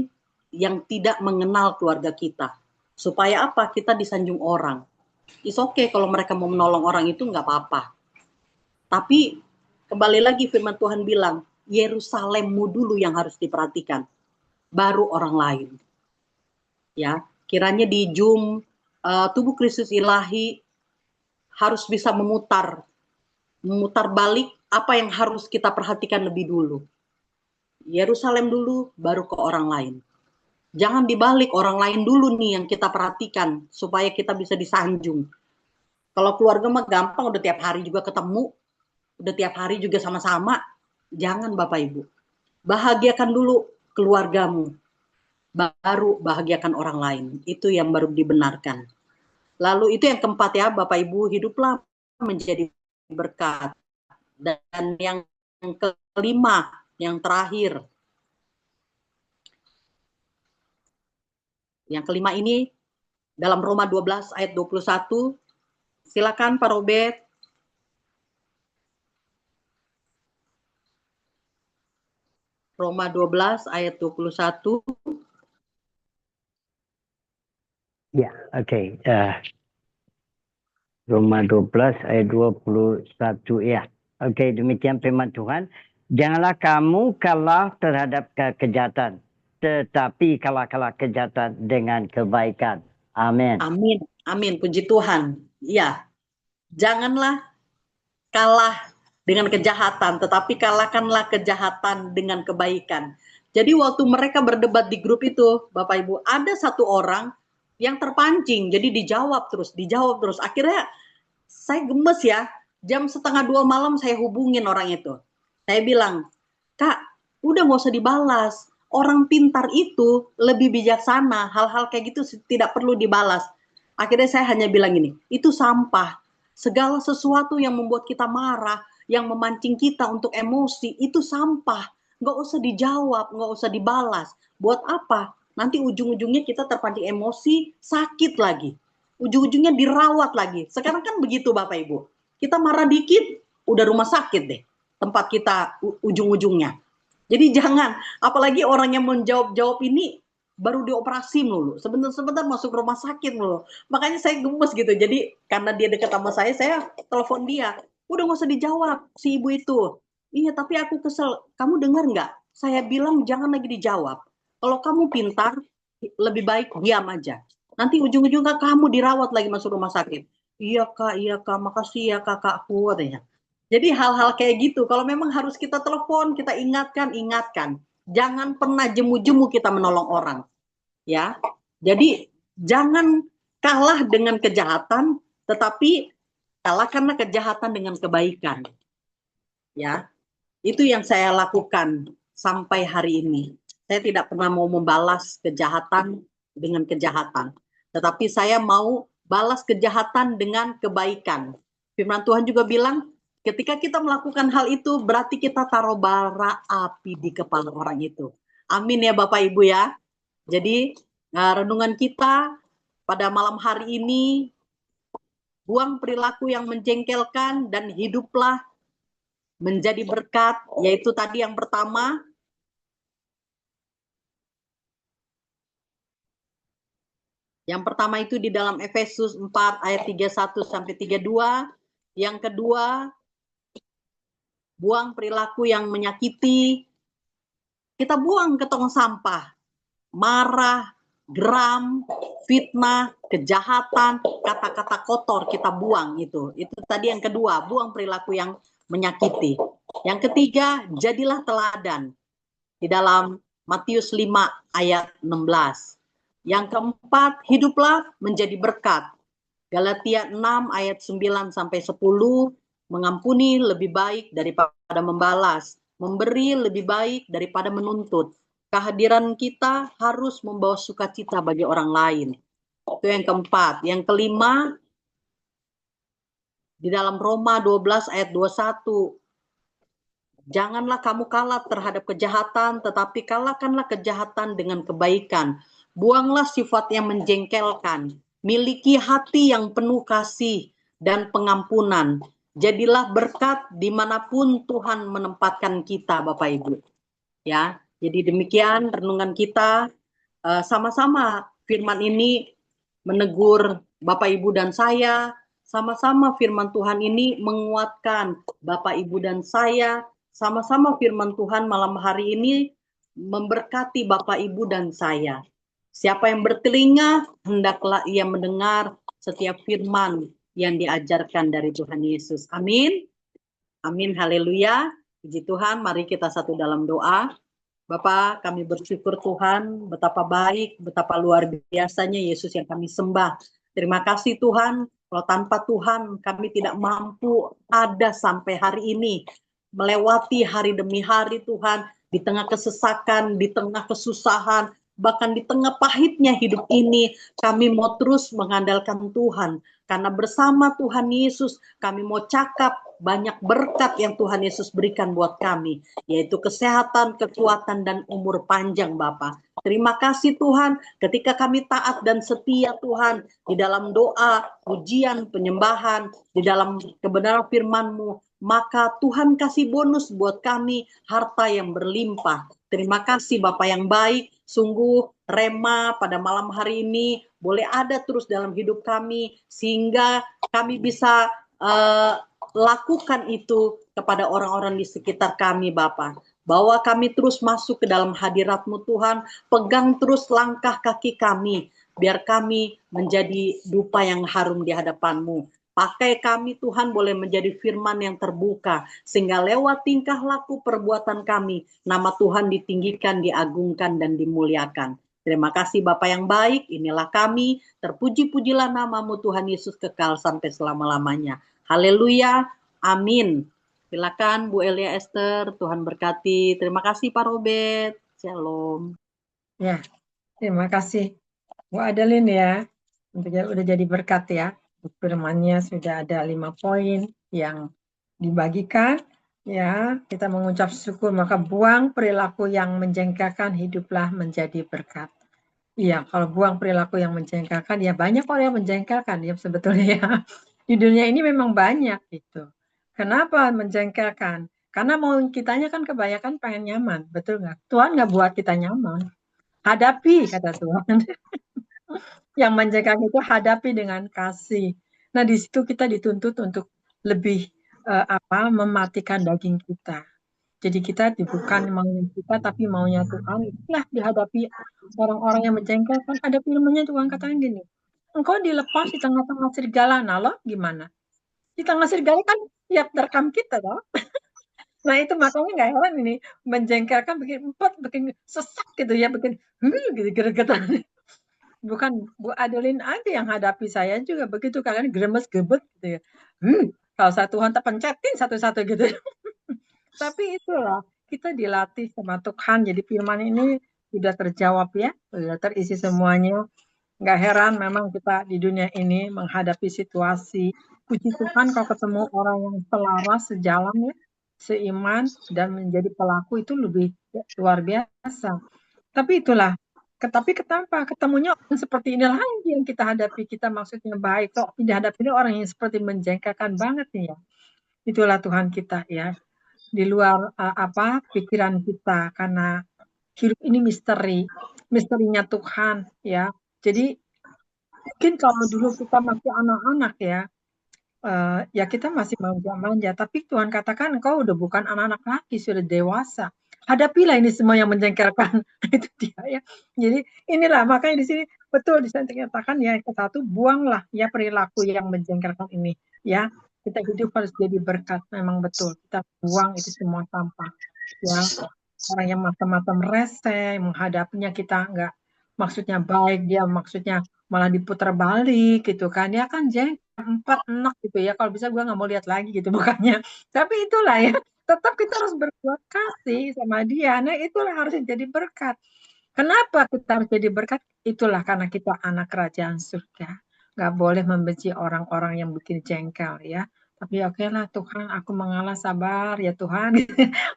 yang tidak mengenal keluarga kita. Supaya apa? Kita disanjung orang. It's okay kalau mereka mau menolong orang itu, nggak apa-apa. Tapi kembali lagi firman Tuhan bilang, Yerusalemmu dulu yang harus diperhatikan, baru orang lain. Ya, kiranya di Zoom Tubuh Kristus Ilahi harus bisa memutar balik apa yang harus kita perhatikan lebih dulu. Yerusalem dulu, baru ke orang lain. Jangan dibalik, orang lain dulu nih yang kita perhatikan supaya kita bisa disanjung. Kalau keluarga mah gampang, udah tiap hari juga ketemu, udah tiap hari juga sama-sama. Jangan Bapak Ibu. Bahagiakan dulu keluargamu, baru bahagiakan orang lain. Itu yang baru dibenarkan. Lalu itu yang keempat ya Bapak Ibu, hiduplah menjadi berkat. Dan yang kelima, yang terakhir. Yang kelima ini dalam Roma 12 ayat 21. Silakan Pak Robert. Roma 12 ayat 21. Ya, oke. Roma 12 ayat 21 ya. Oke, demikian firman Tuhan. Janganlah kamu kalah terhadap kejahatan, tetapi kalah kejahatan dengan kebaikan. Amin. Amin. Amin. Puji Tuhan. Ya. Janganlah kalah dengan kejahatan, tetapi kalahkanlah kejahatan dengan kebaikan. Jadi waktu mereka berdebat di grup itu, Bapak Ibu, ada satu orang yang terpancing, jadi dijawab terus. Akhirnya saya gemes ya, jam 1:30 malam saya hubungin orang itu. Saya bilang, Kak, udah nggak usah dibalas. Orang pintar itu lebih bijaksana, hal-hal kayak gitu tidak perlu dibalas. Akhirnya saya hanya bilang gini, itu sampah. Segala sesuatu yang membuat kita marah, yang memancing kita untuk emosi, itu sampah. Nggak usah dijawab, nggak usah dibalas. Buat apa? Nanti ujung-ujungnya kita terpancing emosi, sakit lagi. Ujung-ujungnya dirawat lagi. Sekarang kan begitu Bapak Ibu. Kita marah dikit, udah rumah sakit deh. Tempat kita ujung-ujungnya. Jadi jangan, apalagi orang yang menjawab-jawab ini baru dioperasi mulu, sebentar masuk rumah sakit mulu. Makanya saya gemes gitu. Jadi karena dia dekat sama saya telepon dia. Udah nggak usah dijawab si ibu itu. Iya, tapi aku kesel. Kamu dengar nggak? Saya bilang jangan lagi dijawab. Kalau kamu pintar, lebih baik diam aja. Nanti ujung-ujungnya kamu dirawat lagi masuk rumah sakit. iya kak, makasih ya kakakku katanya. Jadi hal-hal kayak gitu, kalau memang harus kita telepon, kita ingatkan. Jangan pernah jemu-jemu kita menolong orang, ya. Jadi jangan kalah dengan kejahatan, tetapi kalahkanlah kejahatan dengan kebaikan, ya. Itu yang saya lakukan sampai hari ini. Saya tidak pernah mau membalas kejahatan dengan kejahatan, tetapi saya mau balas kejahatan dengan kebaikan. Firman Tuhan juga bilang, ketika kita melakukan hal itu, berarti kita taruh bara api di kepala orang itu. Amin ya Bapak Ibu ya. Jadi renungan kita pada malam hari ini, buang perilaku yang menjengkelkan dan hiduplah menjadi berkat, yaitu tadi yang pertama, itu di dalam Efesus 4 ayat 31 sampai 32. Yang kedua, buang perilaku yang menyakiti. Kita buang ke tong sampah. Marah, geram, fitnah, kejahatan, kata-kata kotor kita buang itu. Itu tadi yang kedua, buang perilaku yang menyakiti. Yang ketiga, jadilah teladan. Di dalam Matius 5 ayat 16. Yang keempat, hiduplah menjadi berkat. Galatia 6 ayat 9 sampai 10, mengampuni lebih baik daripada membalas, memberi lebih baik daripada menuntut. Kehadiran kita harus membawa sukacita bagi orang lain. Itu yang keempat. Yang kelima, di dalam Roma 12 ayat 21, janganlah kamu kalah terhadap kejahatan, tetapi kalahkanlah kejahatan dengan kebaikan. Buanglah sifat yang menjengkelkan. Miliki hati yang penuh kasih dan pengampunan. Jadilah berkat dimanapun Tuhan menempatkan kita, Bapak Ibu. Ya, jadi demikian renungan kita. Sama-sama firman ini menegur Bapak Ibu dan saya. Sama-sama firman Tuhan ini menguatkan Bapak Ibu dan saya. Sama-sama firman Tuhan malam hari ini memberkati Bapak Ibu dan saya. Siapa yang bertelinga, hendaklah ia mendengar setiap firman yang diajarkan dari Tuhan Yesus. Amin. Amin, haleluya. Puji Tuhan, mari kita satu dalam doa. Bapak, kami bersyukur Tuhan, betapa baik, betapa luar biasanya Yesus yang kami sembah. Terima kasih Tuhan, kalau tanpa Tuhan kami tidak mampu ada sampai hari ini. Melewati hari demi hari Tuhan, di tengah kesesakan, di tengah kesusahan, bahkan di tengah pahitnya hidup ini, kami mau terus mengandalkan Tuhan. Karena bersama Tuhan Yesus, kami mau cakap banyak berkat yang Tuhan Yesus berikan buat kami, yaitu kesehatan, kekuatan, dan umur panjang Bapa. Terima kasih Tuhan, ketika kami taat dan setia Tuhan, di dalam doa, pujian, penyembahan, di dalam kebenaran firman-Mu, maka Tuhan kasih bonus buat kami, harta yang berlimpah. Terima kasih Bapak yang baik, sungguh rema pada malam hari ini boleh ada terus dalam hidup kami, sehingga kami bisa lakukan itu kepada orang-orang di sekitar kami Bapak. Bahwa kami terus masuk ke dalam hadirat-Mu Tuhan, pegang terus langkah kaki kami, biar kami menjadi dupa yang harum di hadapan-Mu. Pakai kami Tuhan boleh menjadi firman yang terbuka, sehingga lewat tingkah laku perbuatan kami, nama Tuhan ditinggikan, diagungkan, dan dimuliakan. Terima kasih Bapa yang baik, inilah kami, terpuji-pujilah nama-Mu Tuhan Yesus kekal sampai selama-lamanya. Haleluya, amin. Silakan Bu Elia Esther, Tuhan berkati. Terima kasih Pak Robert, shalom. Ya, terima kasih Bu Adeline ya, udah jadi berkat ya. Firman-Nya sudah ada 5 poin yang dibagikan. Ya, kita mengucap syukur, maka buang perilaku yang menjengkelkan, hiduplah menjadi berkat. Iya, kalau buang perilaku yang menjengkelkan, ya banyak orang yang menjengkelkan ya sebetulnya ya. Di dunia ini memang banyak gitu. Kenapa menjengkelkan? Karena mau kitanya kan kebanyakan pengen nyaman, betul nggak? Tuhan nggak buat kita nyaman. Hadapi, kata Tuhan. Yang menjengkelkan itu hadapi dengan kasih. Nah, di situ kita dituntut untuk lebih mematikan daging kita. Jadi kita bukan maunya kita, tapi maunya Tuhan. Itulah dihadapi orang-orang yang menjengkelkan. Ada firman-Nya Tuhan katakan gini, engkau dilepas di tengah-tengah serigala. Nah, lo gimana? Di tengah serigala kan siap terkam kita, loh. Nah, itu makanya nggak heran ini menjengkelkan, bikin empot, bikin sesak gitu ya, bikin gitu geregetan. Bukan Bu Adeline aja yang hadapi, saya juga begitu, kalian gremes-gebet gitu ya. Kalau saya Tuhan terpencetin satu-satu gitu. Tapi itulah, kita dilatih sama Tuhan, jadi firman ini sudah terjawab ya, sudah terisi semuanya. Nggak heran memang kita di dunia ini menghadapi situasi. Puji Tuhan kalau ketemu orang yang selaras, sejalan ya, seiman, dan menjadi pelaku itu lebih luar biasa. Tapi itulah, tapi kenapa ketemunya orang seperti ini lagi yang kita hadapi, kita maksudnya baik, kok dihadapi ini orang yang seperti menjengkelkan banget nih ya. Itulah Tuhan kita ya, di luar pikiran kita, karena hidup ini misterinya Tuhan ya. Jadi mungkin kalau dulu kita masih anak-anak ya, ya kita masih manja-manja, tapi Tuhan katakan engkau udah bukan anak-anak lagi, sudah dewasa. Hadapilah ini semua yang menjengkelkan. Itu dia ya. Jadi inilah, makanya di sini betul dikatakan ya, yang satu, buanglah ya perilaku yang menjengkelkan ini ya. Kita hidup harus jadi berkat, memang betul. Kita buang itu semua sampah ya. Orang yang macam-macam rese, menghadapinya kita nggak maksudnya baik, dia maksudnya malah diputar balik gitu kan. Dia kan jengkel, empat enak gitu ya. Kalau bisa gue nggak mau lihat lagi gitu bukannya. Tapi itulah ya, tetap kita harus berbuat kasih sama dia. Nah itulah harus jadi berkat. Kenapa kita harus jadi berkat? Itulah karena kita anak kerajaan surga. Nggak boleh membenci orang-orang yang bikin jengkel ya. Tapi oke lah Tuhan, aku mengalah, sabar ya Tuhan.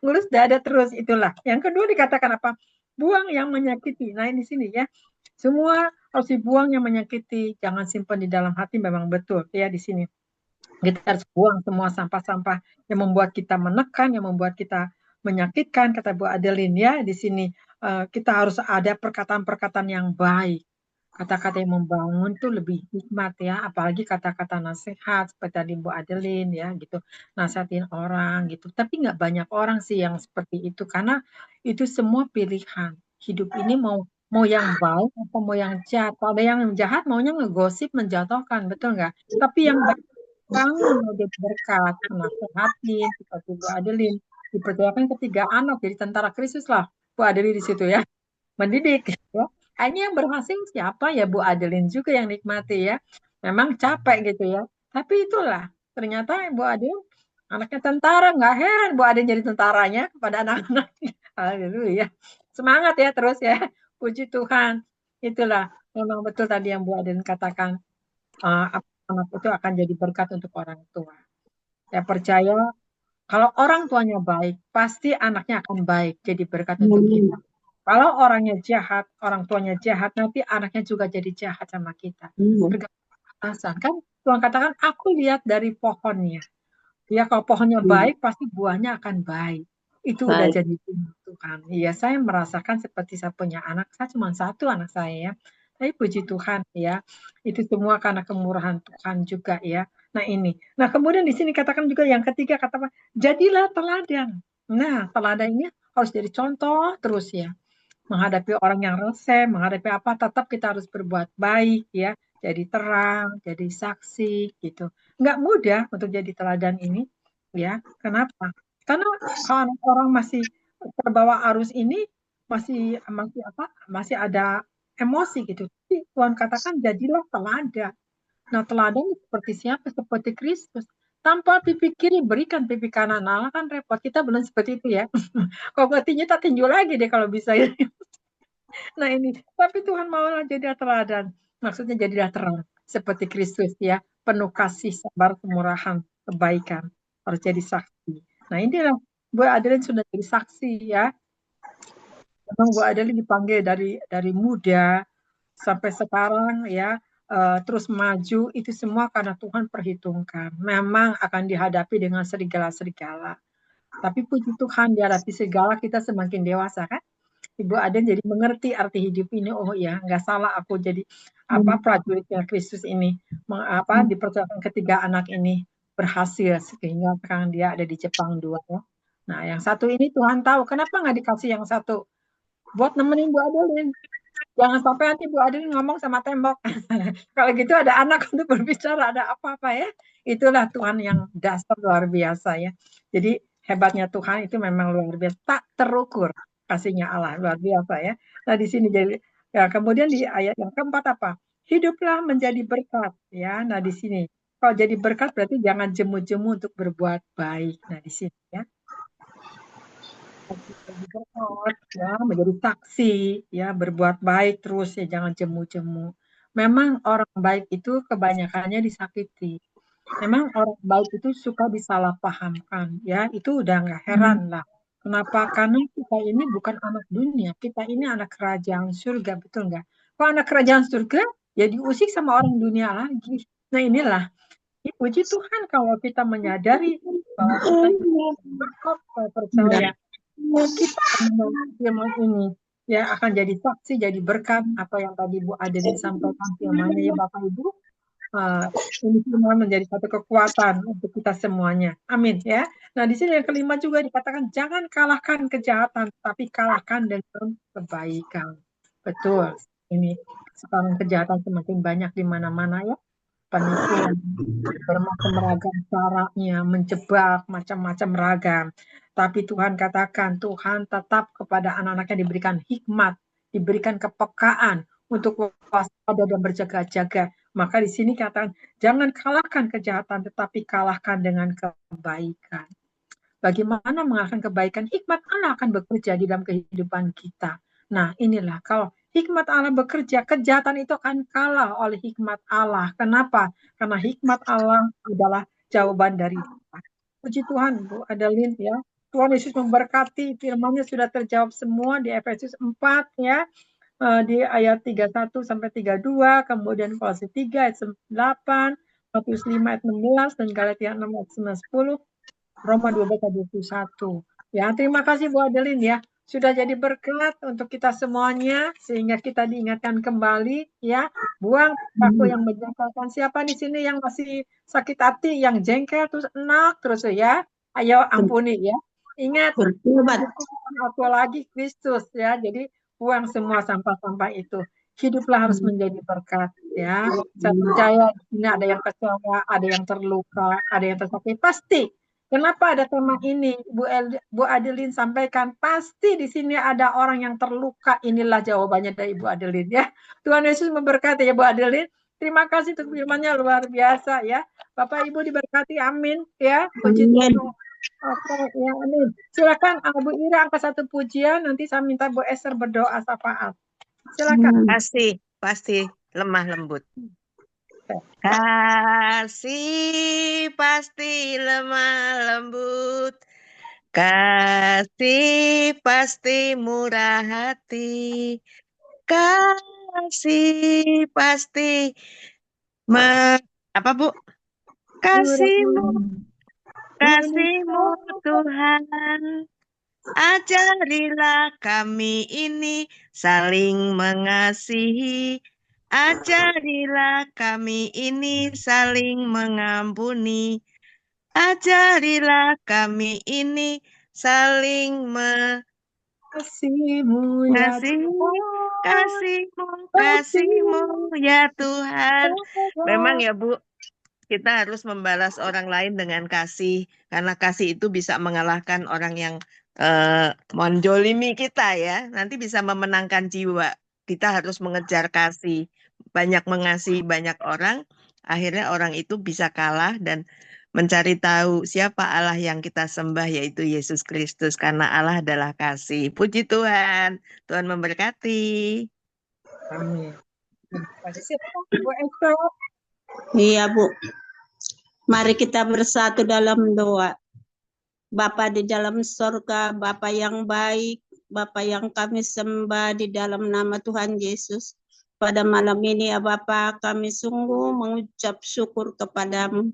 Ngurus dada terus, itulah. Yang kedua dikatakan apa? Buang yang menyakiti. Nah di sini ya, semua harus dibuang yang menyakiti. Jangan simpan di dalam hati, memang betul ya di sini. Kita harus buang semua sampah-sampah yang membuat kita menekan, yang membuat kita menyakitkan, kata Bu Adeline ya di sini. Kita harus ada perkataan-perkataan yang baik. Kata-kata yang membangun tuh lebih hikmat ya, apalagi kata-kata nasihat seperti tadi Bu Adeline ya gitu, nasihatin orang gitu. Tapi nggak banyak orang sih yang seperti itu, karena itu semua pilihan. Hidup ini mau yang baik atau mau yang jahat. Kalau ada yang jahat maunya ngegosip, menjatuhkan, betul nggak? Tapi yang baik bangun mau jadi berkat, nasehatin seperti Bu Adeline, dipercayakan ketiga anak jadi tentara Kristus lah Bu Adeline di situ ya, mendidik ya. Hanya yang berhasil siapa ya, Bu Adeline juga yang nikmati ya. Memang capek gitu ya. Tapi itulah, ternyata Bu Adeline anaknya tentara, nggak heran Bu Adeline jadi tentaranya kepada anak-anaknya. Haleluya. Semangat ya terus ya. Puji Tuhan. Itulah, memang betul tadi yang Bu Adeline katakan. Anak itu akan jadi berkat untuk orang tua. Saya percaya kalau orang tuanya baik, pasti anaknya akan baik, jadi berkat untuk kita. Kalau orangnya jahat, orang tuanya jahat, nanti anaknya juga jadi jahat sama kita. Bergantung kan Tuhan katakan, aku lihat dari pohonnya. Ya kalau pohonnya baik, pasti buahnya akan baik. Itu udah jadi Tuhan. Iya, saya merasakan seperti saya punya anak. Saya cuma satu anak saya ya. Tapi puji Tuhan ya. Itu semua karena kemurahan Tuhan juga ya. Nah ini. Nah kemudian di sini katakan juga yang ketiga, kata jadilah teladan. Nah teladan ini harus jadi contoh terus ya. Menghadapi orang yang reseh, menghadapi apa, tetap kita harus berbuat baik ya. Jadi terang, jadi saksi gitu. Nggak mudah untuk jadi teladan ini ya. Kenapa? Karena kalau orang masih terbawa arus ini, masih ada emosi gitu. Tapi Tuhan katakan jadilah teladan. Nah teladan seperti siapa? Seperti Kristus. Tanpa pipi kiri berikan pipi kanan. Nah kan repot, kita belum seperti itu ya. Kalau nggak tinju tak tinju lagi deh kalau bisa ya. Nah ini, tapi Tuhan maulah jadilah teladan. Maksudnya jadilah terang seperti Kristus ya, penuh kasih, sabar, kemurahan, kebaikan, harus jadi saksi. Nah inilah Bu Adeline sudah jadi saksi ya. Memang Bu Adeline dipanggil dari muda sampai sekarang ya, terus maju, itu semua karena Tuhan perhitungkan. Memang akan dihadapi dengan serigala-serigala. Tapi puji Tuhan, dihadapi segala kita semakin dewasa kan. Ibu Aden jadi mengerti arti hidup ini. Oh ya, nggak salah aku jadi prajuritnya Kristus ini, dipercayakan ketiga anak ini berhasil sehingga sekarang dia ada di Jepang 2 ya. Nah yang satu ini Tuhan tahu kenapa nggak dikasih yang satu buat nemenin Bu Adeline. Jangan sampai nanti Bu Adin ngomong sama tembok. Kalau gitu ada anak untuk berbicara, ada apa-apa ya. Itulah Tuhan yang dasar luar biasa ya. Jadi hebatnya Tuhan itu memang luar biasa, tak terukur kasihnya Allah luar biasa ya. Nah di sini jadi ya, kemudian di ayat yang keempat apa? Hiduplah menjadi berkat ya. Nah di sini kalau jadi berkat berarti jangan jemu-jemu untuk berbuat baik. Nah di sini ya. Menjadi berkat ya, menjadi saksi ya, berbuat baik terus ya, jangan jemu-jemu. Memang orang baik itu kebanyakannya disakiti. Memang orang baik itu suka disalahpahamkan ya, itu udah nggak heran lah. Kenapa? Karena kita ini bukan anak dunia, kita ini anak kerajaan surga, betul nggak? Kalau anak kerajaan surga, ya diusik sama orang dunia lagi. Nah inilah, puji Tuhan kalau kita menyadari bahwa kita itu berkat, percaya kita firman ini ya akan jadi saksi, jadi berkat apa yang tadi Bu Adeline sampaikan firmannya ya Bapak Ibu. Ini semua menjadi satu kekuatan untuk kita semuanya. Amin ya. Nah di sini yang kelima juga dikatakan jangan kalahkan kejahatan, tapi kalahkan dengan kebaikan. Betul. Ini sekarang kejahatan semakin banyak di mana-mana ya. Penipuan bermacam ragam caranya, menjebak macam-macam ragam. Tapi Tuhan katakan, Tuhan tetap kepada anak-anaknya diberikan hikmat, diberikan kepekaan untuk waspada dan berjaga-jaga. Maka di sini katakan, jangan kalahkan kejahatan, tetapi kalahkan dengan kebaikan. Bagaimana mengalahkan kebaikan? Hikmat Allah akan bekerja di dalam kehidupan kita. Nah, inilah kalau hikmat Allah bekerja, kejahatan itu akan kalah oleh hikmat Allah. Kenapa? Karena hikmat Allah adalah jawaban dari Tuhan. Puji Tuhan, Bu Adeline ya. Tuhan Yesus memberkati, firman-Nya sudah terjawab semua di Efesus 4 ya. Di ayat 31 sampai 32, kemudian Kolose 3 ayat 8, Matius 5 ayat 16 dan Galatia 6 ayat 9-10. Roma 12 ayat 21. Ya, terima kasih Bu Adeline ya. Sudah jadi berkat untuk kita semuanya sehingga kita diingatkan kembali ya. Buang perilaku yang menjengkelkan. Siapa di sini yang masih sakit hati, yang jengkel terus enak terus ya. Ayo ampuni ya. Ingat apalagi Kristus ya. Jadi buang semua sampah-sampah itu. Hiduplah harus menjadi berkat ya. Saya percaya ini ada yang kecewa, ada yang terluka, ada yang tersakiti. Pasti. Kenapa ada tema ini? Bu Adeline sampaikan, pasti di sini ada orang yang terluka. Inilah jawabannya dari Bu Adeline ya. Tuhan Yesus memberkati ya Bu Adeline. Terima kasih untuk firman-Nya luar biasa ya. Bapak Ibu diberkati, amin ya. Puji Tuhan. Oke, ya amin. Silakan Bu Ira angkat satu pujian, nanti saya minta Bu Esther berdoa syafaat. Silakan. Pasti lemah lembut. Kasih pasti lemah lembut, kasih pasti murah hati, kasih pasti apa Bu? Kasihmu Tuhan, ajarilah kami ini saling mengasihi. Ajarilah kami ini saling mengampuni. Ajarilah kami ini saling Kasih-Mu ya kasih-Mu ya Tuhan. Memang ya Bu, kita harus membalas orang lain dengan kasih. Karena kasih itu bisa mengalahkan orang yang menjolimi kita ya. Nanti bisa memenangkan jiwa. Kita harus mengejar kasih. Banyak mengasihi banyak orang, akhirnya orang itu bisa kalah dan mencari tahu siapa Allah yang kita sembah, yaitu Yesus Kristus. Karena Allah adalah kasih. Puji Tuhan. Tuhan memberkati. Amin. Bu Esther. Iya Bu. Mari kita bersatu dalam doa. Bapa di dalam surga, Bapa yang baik, Bapa yang kami sembah di dalam nama Tuhan Yesus. Pada malam ini ya Bapa, kami sungguh mengucap syukur kepadamu.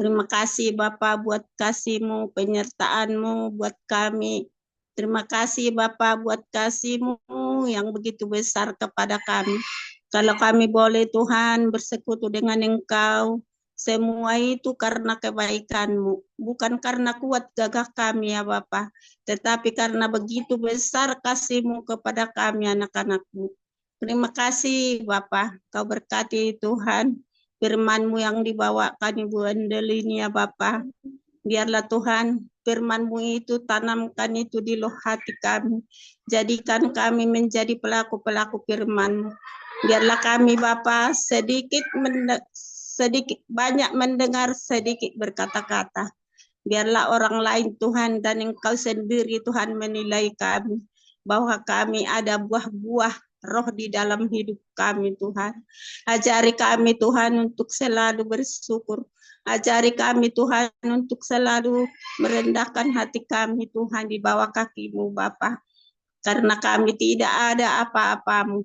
Terima kasih Bapa buat kasih-Mu, penyertaan-Mu buat kami. Terima kasih Bapa buat kasih-Mu yang begitu besar kepada kami. Kalau kami boleh Tuhan bersekutu dengan Engkau, semua itu karena kebaikan-Mu, bukan karena kuat gagah kami ya Bapa, tetapi karena begitu besar kasih-Mu kepada kami anak-anak-Mu. Terima kasih Bapak, Kau berkati Tuhan firman-Mu yang dibawakan Ibu Andelini ya Bapak. Biarlah Tuhan firman-Mu itu tanamkan itu di loh hati kami. Jadikan kami menjadi pelaku-pelaku firman-Mu. Biarlah kami Bapak sedikit banyak mendengar, sedikit berkata-kata. Biarlah orang lain Tuhan dan Engkau sendiri Tuhan menilai kami. Bahwa kami ada buah-buah roh di dalam hidup kami Tuhan. Ajari kami Tuhan untuk selalu bersyukur. Ajari kami Tuhan untuk selalu merendahkan hati kami Tuhan di bawah kaki-Mu Bapa. Karena kami tidak ada apa-apa-Mu.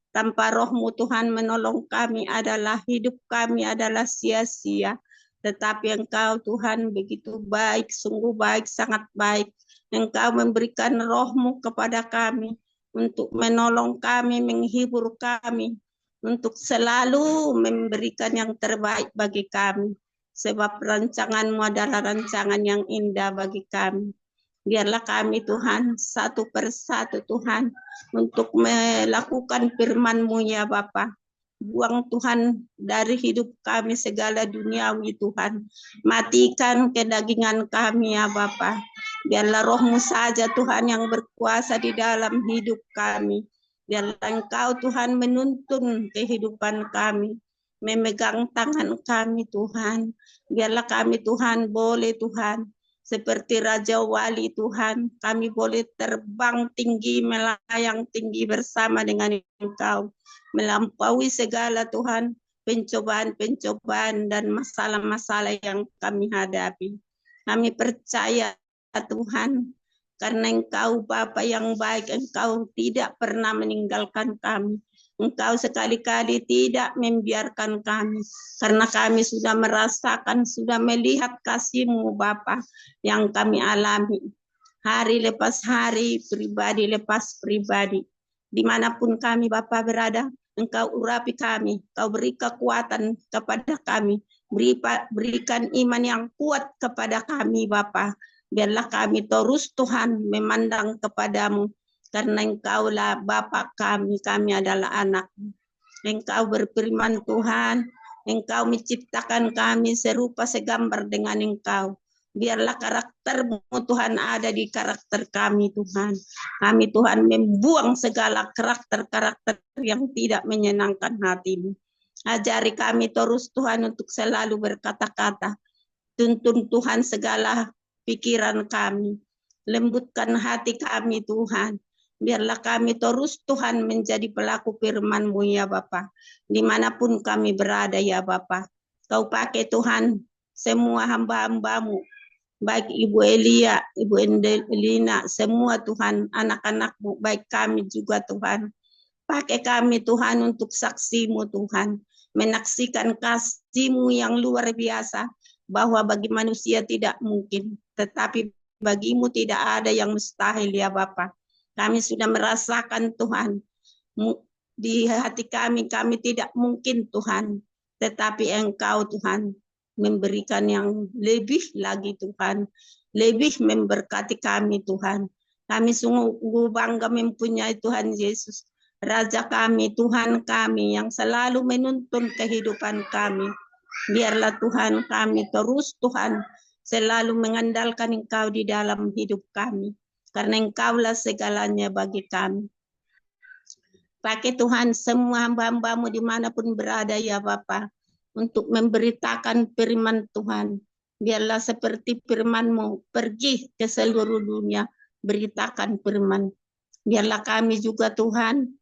Tanpa roh-Mu Tuhan menolong kami adalah hidup kami adalah sia-sia. Tetapi Engkau Tuhan begitu baik, sungguh baik, sangat baik. Engkau memberikan roh-Mu kepada kami untuk menolong kami, menghibur kami, untuk selalu memberikan yang terbaik bagi kami. Sebab rancangan-Mu adalah rancangan yang indah bagi kami. Biarlah kami Tuhan, satu persatu Tuhan, untuk melakukan firman-Mu ya Bapa. Buang Tuhan dari hidup kami segala duniawi Tuhan. Matikan kedagingan kami ya Bapa. Biarlah roh-Mu saja Tuhan yang berkuasa di dalam hidup kami. Biarlah Engkau Tuhan menuntun kehidupan kami. Memegang tangan kami Tuhan. Biarlah kami Tuhan boleh Tuhan. Seperti Raja Wali Tuhan. Kami boleh terbang tinggi, melayang tinggi bersama dengan Engkau. Melampaui segala Tuhan pencobaan-pencobaan dan masalah-masalah yang kami hadapi. Kami percaya Tuhan, karena Engkau Bapa yang baik, Engkau tidak pernah meninggalkan kami. Engkau sekali-kali tidak membiarkan kami, karena kami sudah merasakan, sudah melihat kasih-Mu Bapa yang kami alami. Hari lepas hari, pribadi lepas pribadi. Dimanapun kami Bapa berada, Engkau urapi kami, Kau beri kekuatan kepada kami, berikan iman yang kuat kepada kami Bapa. Biarlah kami terus Tuhan memandang kepadamu, karena Engkaulah Bapa kami, kami adalah anak-Mu. Engkau berfirman Tuhan, Engkau menciptakan kami serupa segambar dengan Engkau. Biarlah karakter-Mu Tuhan ada di karakter kami Tuhan. Kami Tuhan membuang segala karakter-karakter yang tidak menyenangkan hati-Mu. Ajari kami terus Tuhan untuk selalu berkata-kata. Tuntun Tuhan segala pikiran kami. Lembutkan hati kami Tuhan. Biarlah kami terus Tuhan menjadi pelaku firman-Mu ya Bapa. Dimanapun kami berada ya Bapa. Kau pakai Tuhan semua hamba-hamba-Mu. Baik Ibu Elia, Ibu Endelina, semua Tuhan, anak-anak-Mu, baik kami juga Tuhan. Pakai kami Tuhan untuk saksi-Mu Tuhan. Menaksikan kasih-Mu yang luar biasa. Bahwa bagi manusia tidak mungkin. Tetapi bagi-Mu tidak ada yang mustahil ya Bapa. Kami sudah merasakan Tuhan. Di hati kami tidak mungkin Tuhan. Tetapi Engkau Tuhan memberikan yang lebih lagi Tuhan. Lebih memberkati kami Tuhan. Kami sungguh bangga mempunyai Tuhan Yesus. Raja kami, Tuhan kami yang selalu menuntun kehidupan kami. Biarlah Tuhan kami terus Tuhan selalu mengandalkan Engkau di dalam hidup kami. Karena Engkaulah segalanya bagi kami. Pakai Tuhan semua hamba-hamba-Mu dimanapun berada ya Bapa. Untuk memberitakan firman Tuhan. Biarlah seperti firman-Mu pergi ke seluruh dunia. Beritakan firman. Biarlah kami juga Tuhan.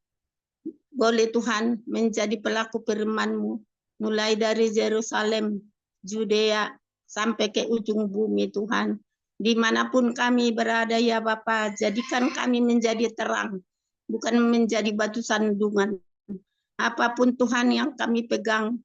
Boleh Tuhan menjadi pelaku firman-Mu. Mulai dari Yerusalem, Judea, sampai ke ujung bumi Tuhan. Dimanapun kami berada ya Bapa, jadikan kami menjadi terang. Bukan menjadi batu sandungan. Apapun Tuhan yang kami pegang,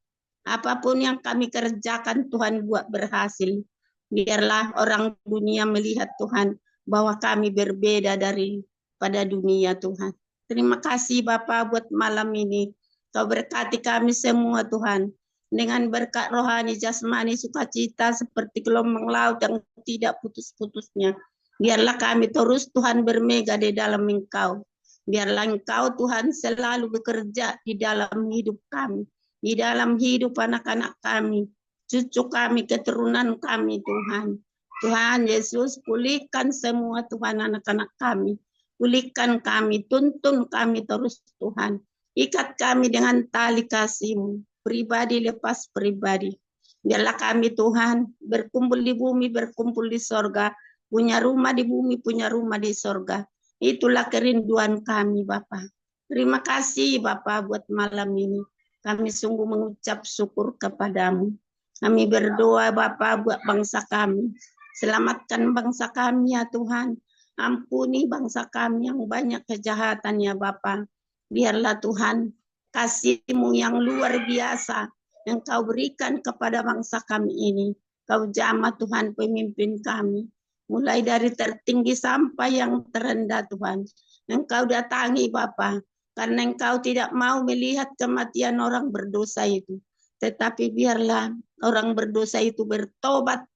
apapun yang kami kerjakan Tuhan buat berhasil. Biarlah orang dunia melihat Tuhan bahwa kami berbeda daripada dunia Tuhan. Terima kasih Bapa buat malam ini. Kau berkati kami semua Tuhan. Dengan berkat rohani, jasmani, sukacita seperti gelombang laut yang tidak putus-putusnya. Biarlah kami terus Tuhan bermegah di dalam Engkau. Biarlah Engkau Tuhan selalu bekerja di dalam hidup kami, di dalam hidup anak-anak kami, cucu kami, keturunan kami Tuhan. Tuhan Yesus, pulihkan semua Tuhan anak-anak kami. Pulihkan kami, tuntun kami terus Tuhan. Ikat kami dengan tali kasih-Mu, pribadi lepas pribadi. Biarlah kami Tuhan berkumpul di bumi, berkumpul di sorga, punya rumah di bumi, punya rumah di sorga. Itulah kerinduan kami Bapa. Terima kasih Bapa buat malam ini. Kami sungguh mengucap syukur kepadamu. Kami berdoa Bapa buat bangsa kami. Selamatkan bangsa kami ya Tuhan. Ampuni bangsa kami yang banyak kejahatannya Bapa. Biarlah Tuhan kasih-Mu yang luar biasa yang Kau berikan kepada bangsa kami ini. Kau jamah Tuhan pemimpin kami. Mulai dari tertinggi sampai yang terendah Tuhan. Engkau datangi Bapa, karena Engkau tidak mau melihat kematian orang berdosa itu. Tetapi biarlah orang berdosa itu bertobat,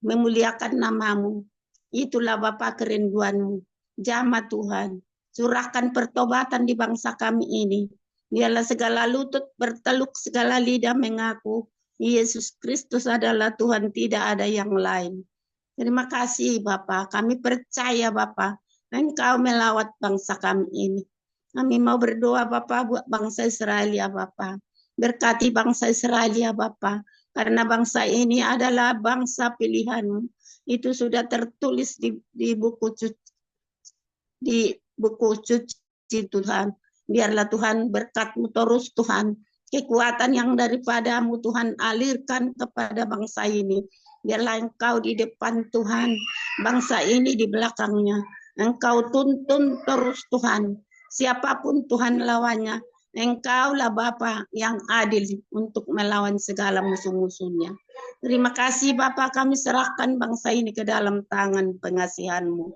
memuliakan nama-Mu. Itulah Bapa kerinduan-Mu. Jamah Tuhan, curahkan pertobatan di bangsa kami ini. Biarlah segala lutut berteluk, segala lidah mengaku, Yesus Kristus adalah Tuhan, tidak ada yang lain. Terima kasih Bapa, kami percaya Bapa, Engkau melawat bangsa kami ini. Kami mau berdoa Bapa buat bangsa Israel ya Bapa. Berkati bangsa Israel ya Bapa, karena bangsa ini adalah bangsa pilihan-Mu. Itu sudah tertulis di buku suci Tuhan. Biarlah Tuhan berkat-Mu terus Tuhan. Kekuatan yang daripada-Mu Tuhan alirkan kepada bangsa ini. Biarlah Engkau di depan Tuhan, bangsa ini di belakangnya. Engkau tuntun terus Tuhan. Siapapun Tuhan lawannya, Engkaulah Bapa yang adil untuk melawan segala musuh-musuhnya. Terima kasih Bapa, kami serahkan bangsa ini ke dalam tangan pengasihan-Mu.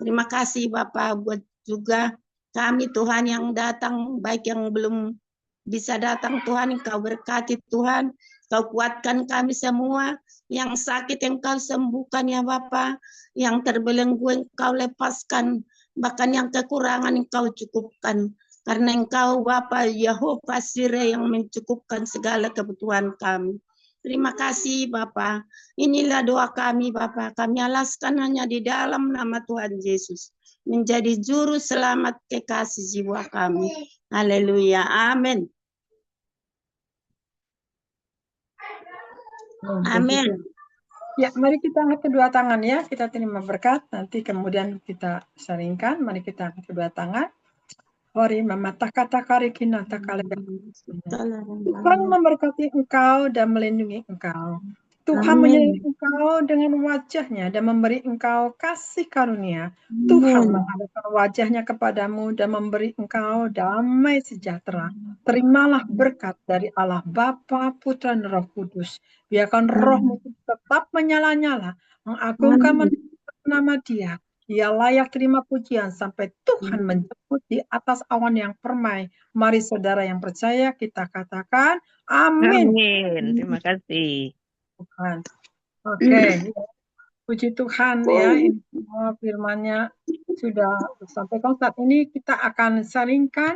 Terima kasih Bapa buat juga kami Tuhan yang datang, baik yang belum bisa datang Tuhan, Engkau berkati Tuhan. Kau kuatkan kami semua, yang sakit Engkau sembuhkan ya Bapa, yang terbelenggu Engkau lepaskan, bahkan yang kekurangan Engkau cukupkan. Karena Engkau Bapa Yehova Sire yang mencukupkan segala kebutuhan kami. Terima kasih Bapa. Inilah doa kami Bapa. Kami alaskan hanya di dalam nama Tuhan Yesus, menjadi juru selamat kekasih jiwa kami. Haleluya. Amin. Amin. Ya, mari kita angkat kedua tangan ya. Kita terima berkat. Nanti kemudian kita sharingkan. Mari kita angkat kedua tangan. Hori mematah kata kari kinata kali. Tuhan memberkati engkau dan melindungi engkau. Tuhan menyelimuti engkau dengan wajahnya dan memberi engkau kasih karunia. Tuhan menghadapkan wajahnya kepadamu dan memberi engkau damai sejahtera. Terimalah berkat dari Allah Bapa, Putra, dan Roh Kudus. Biarkan rohmu tetap menyala-nyala, mengagungkan nama Dia. Ia layak terima pujian sampai Tuhan menjemput di atas awan yang permai. Mari saudara yang percaya kita katakan amin. Amin. Terima kasih. Tuhan. Oke. Puji Tuhan ya, ini semua firman-Nya sudah disampaikan. Saat ini kita akan saringkan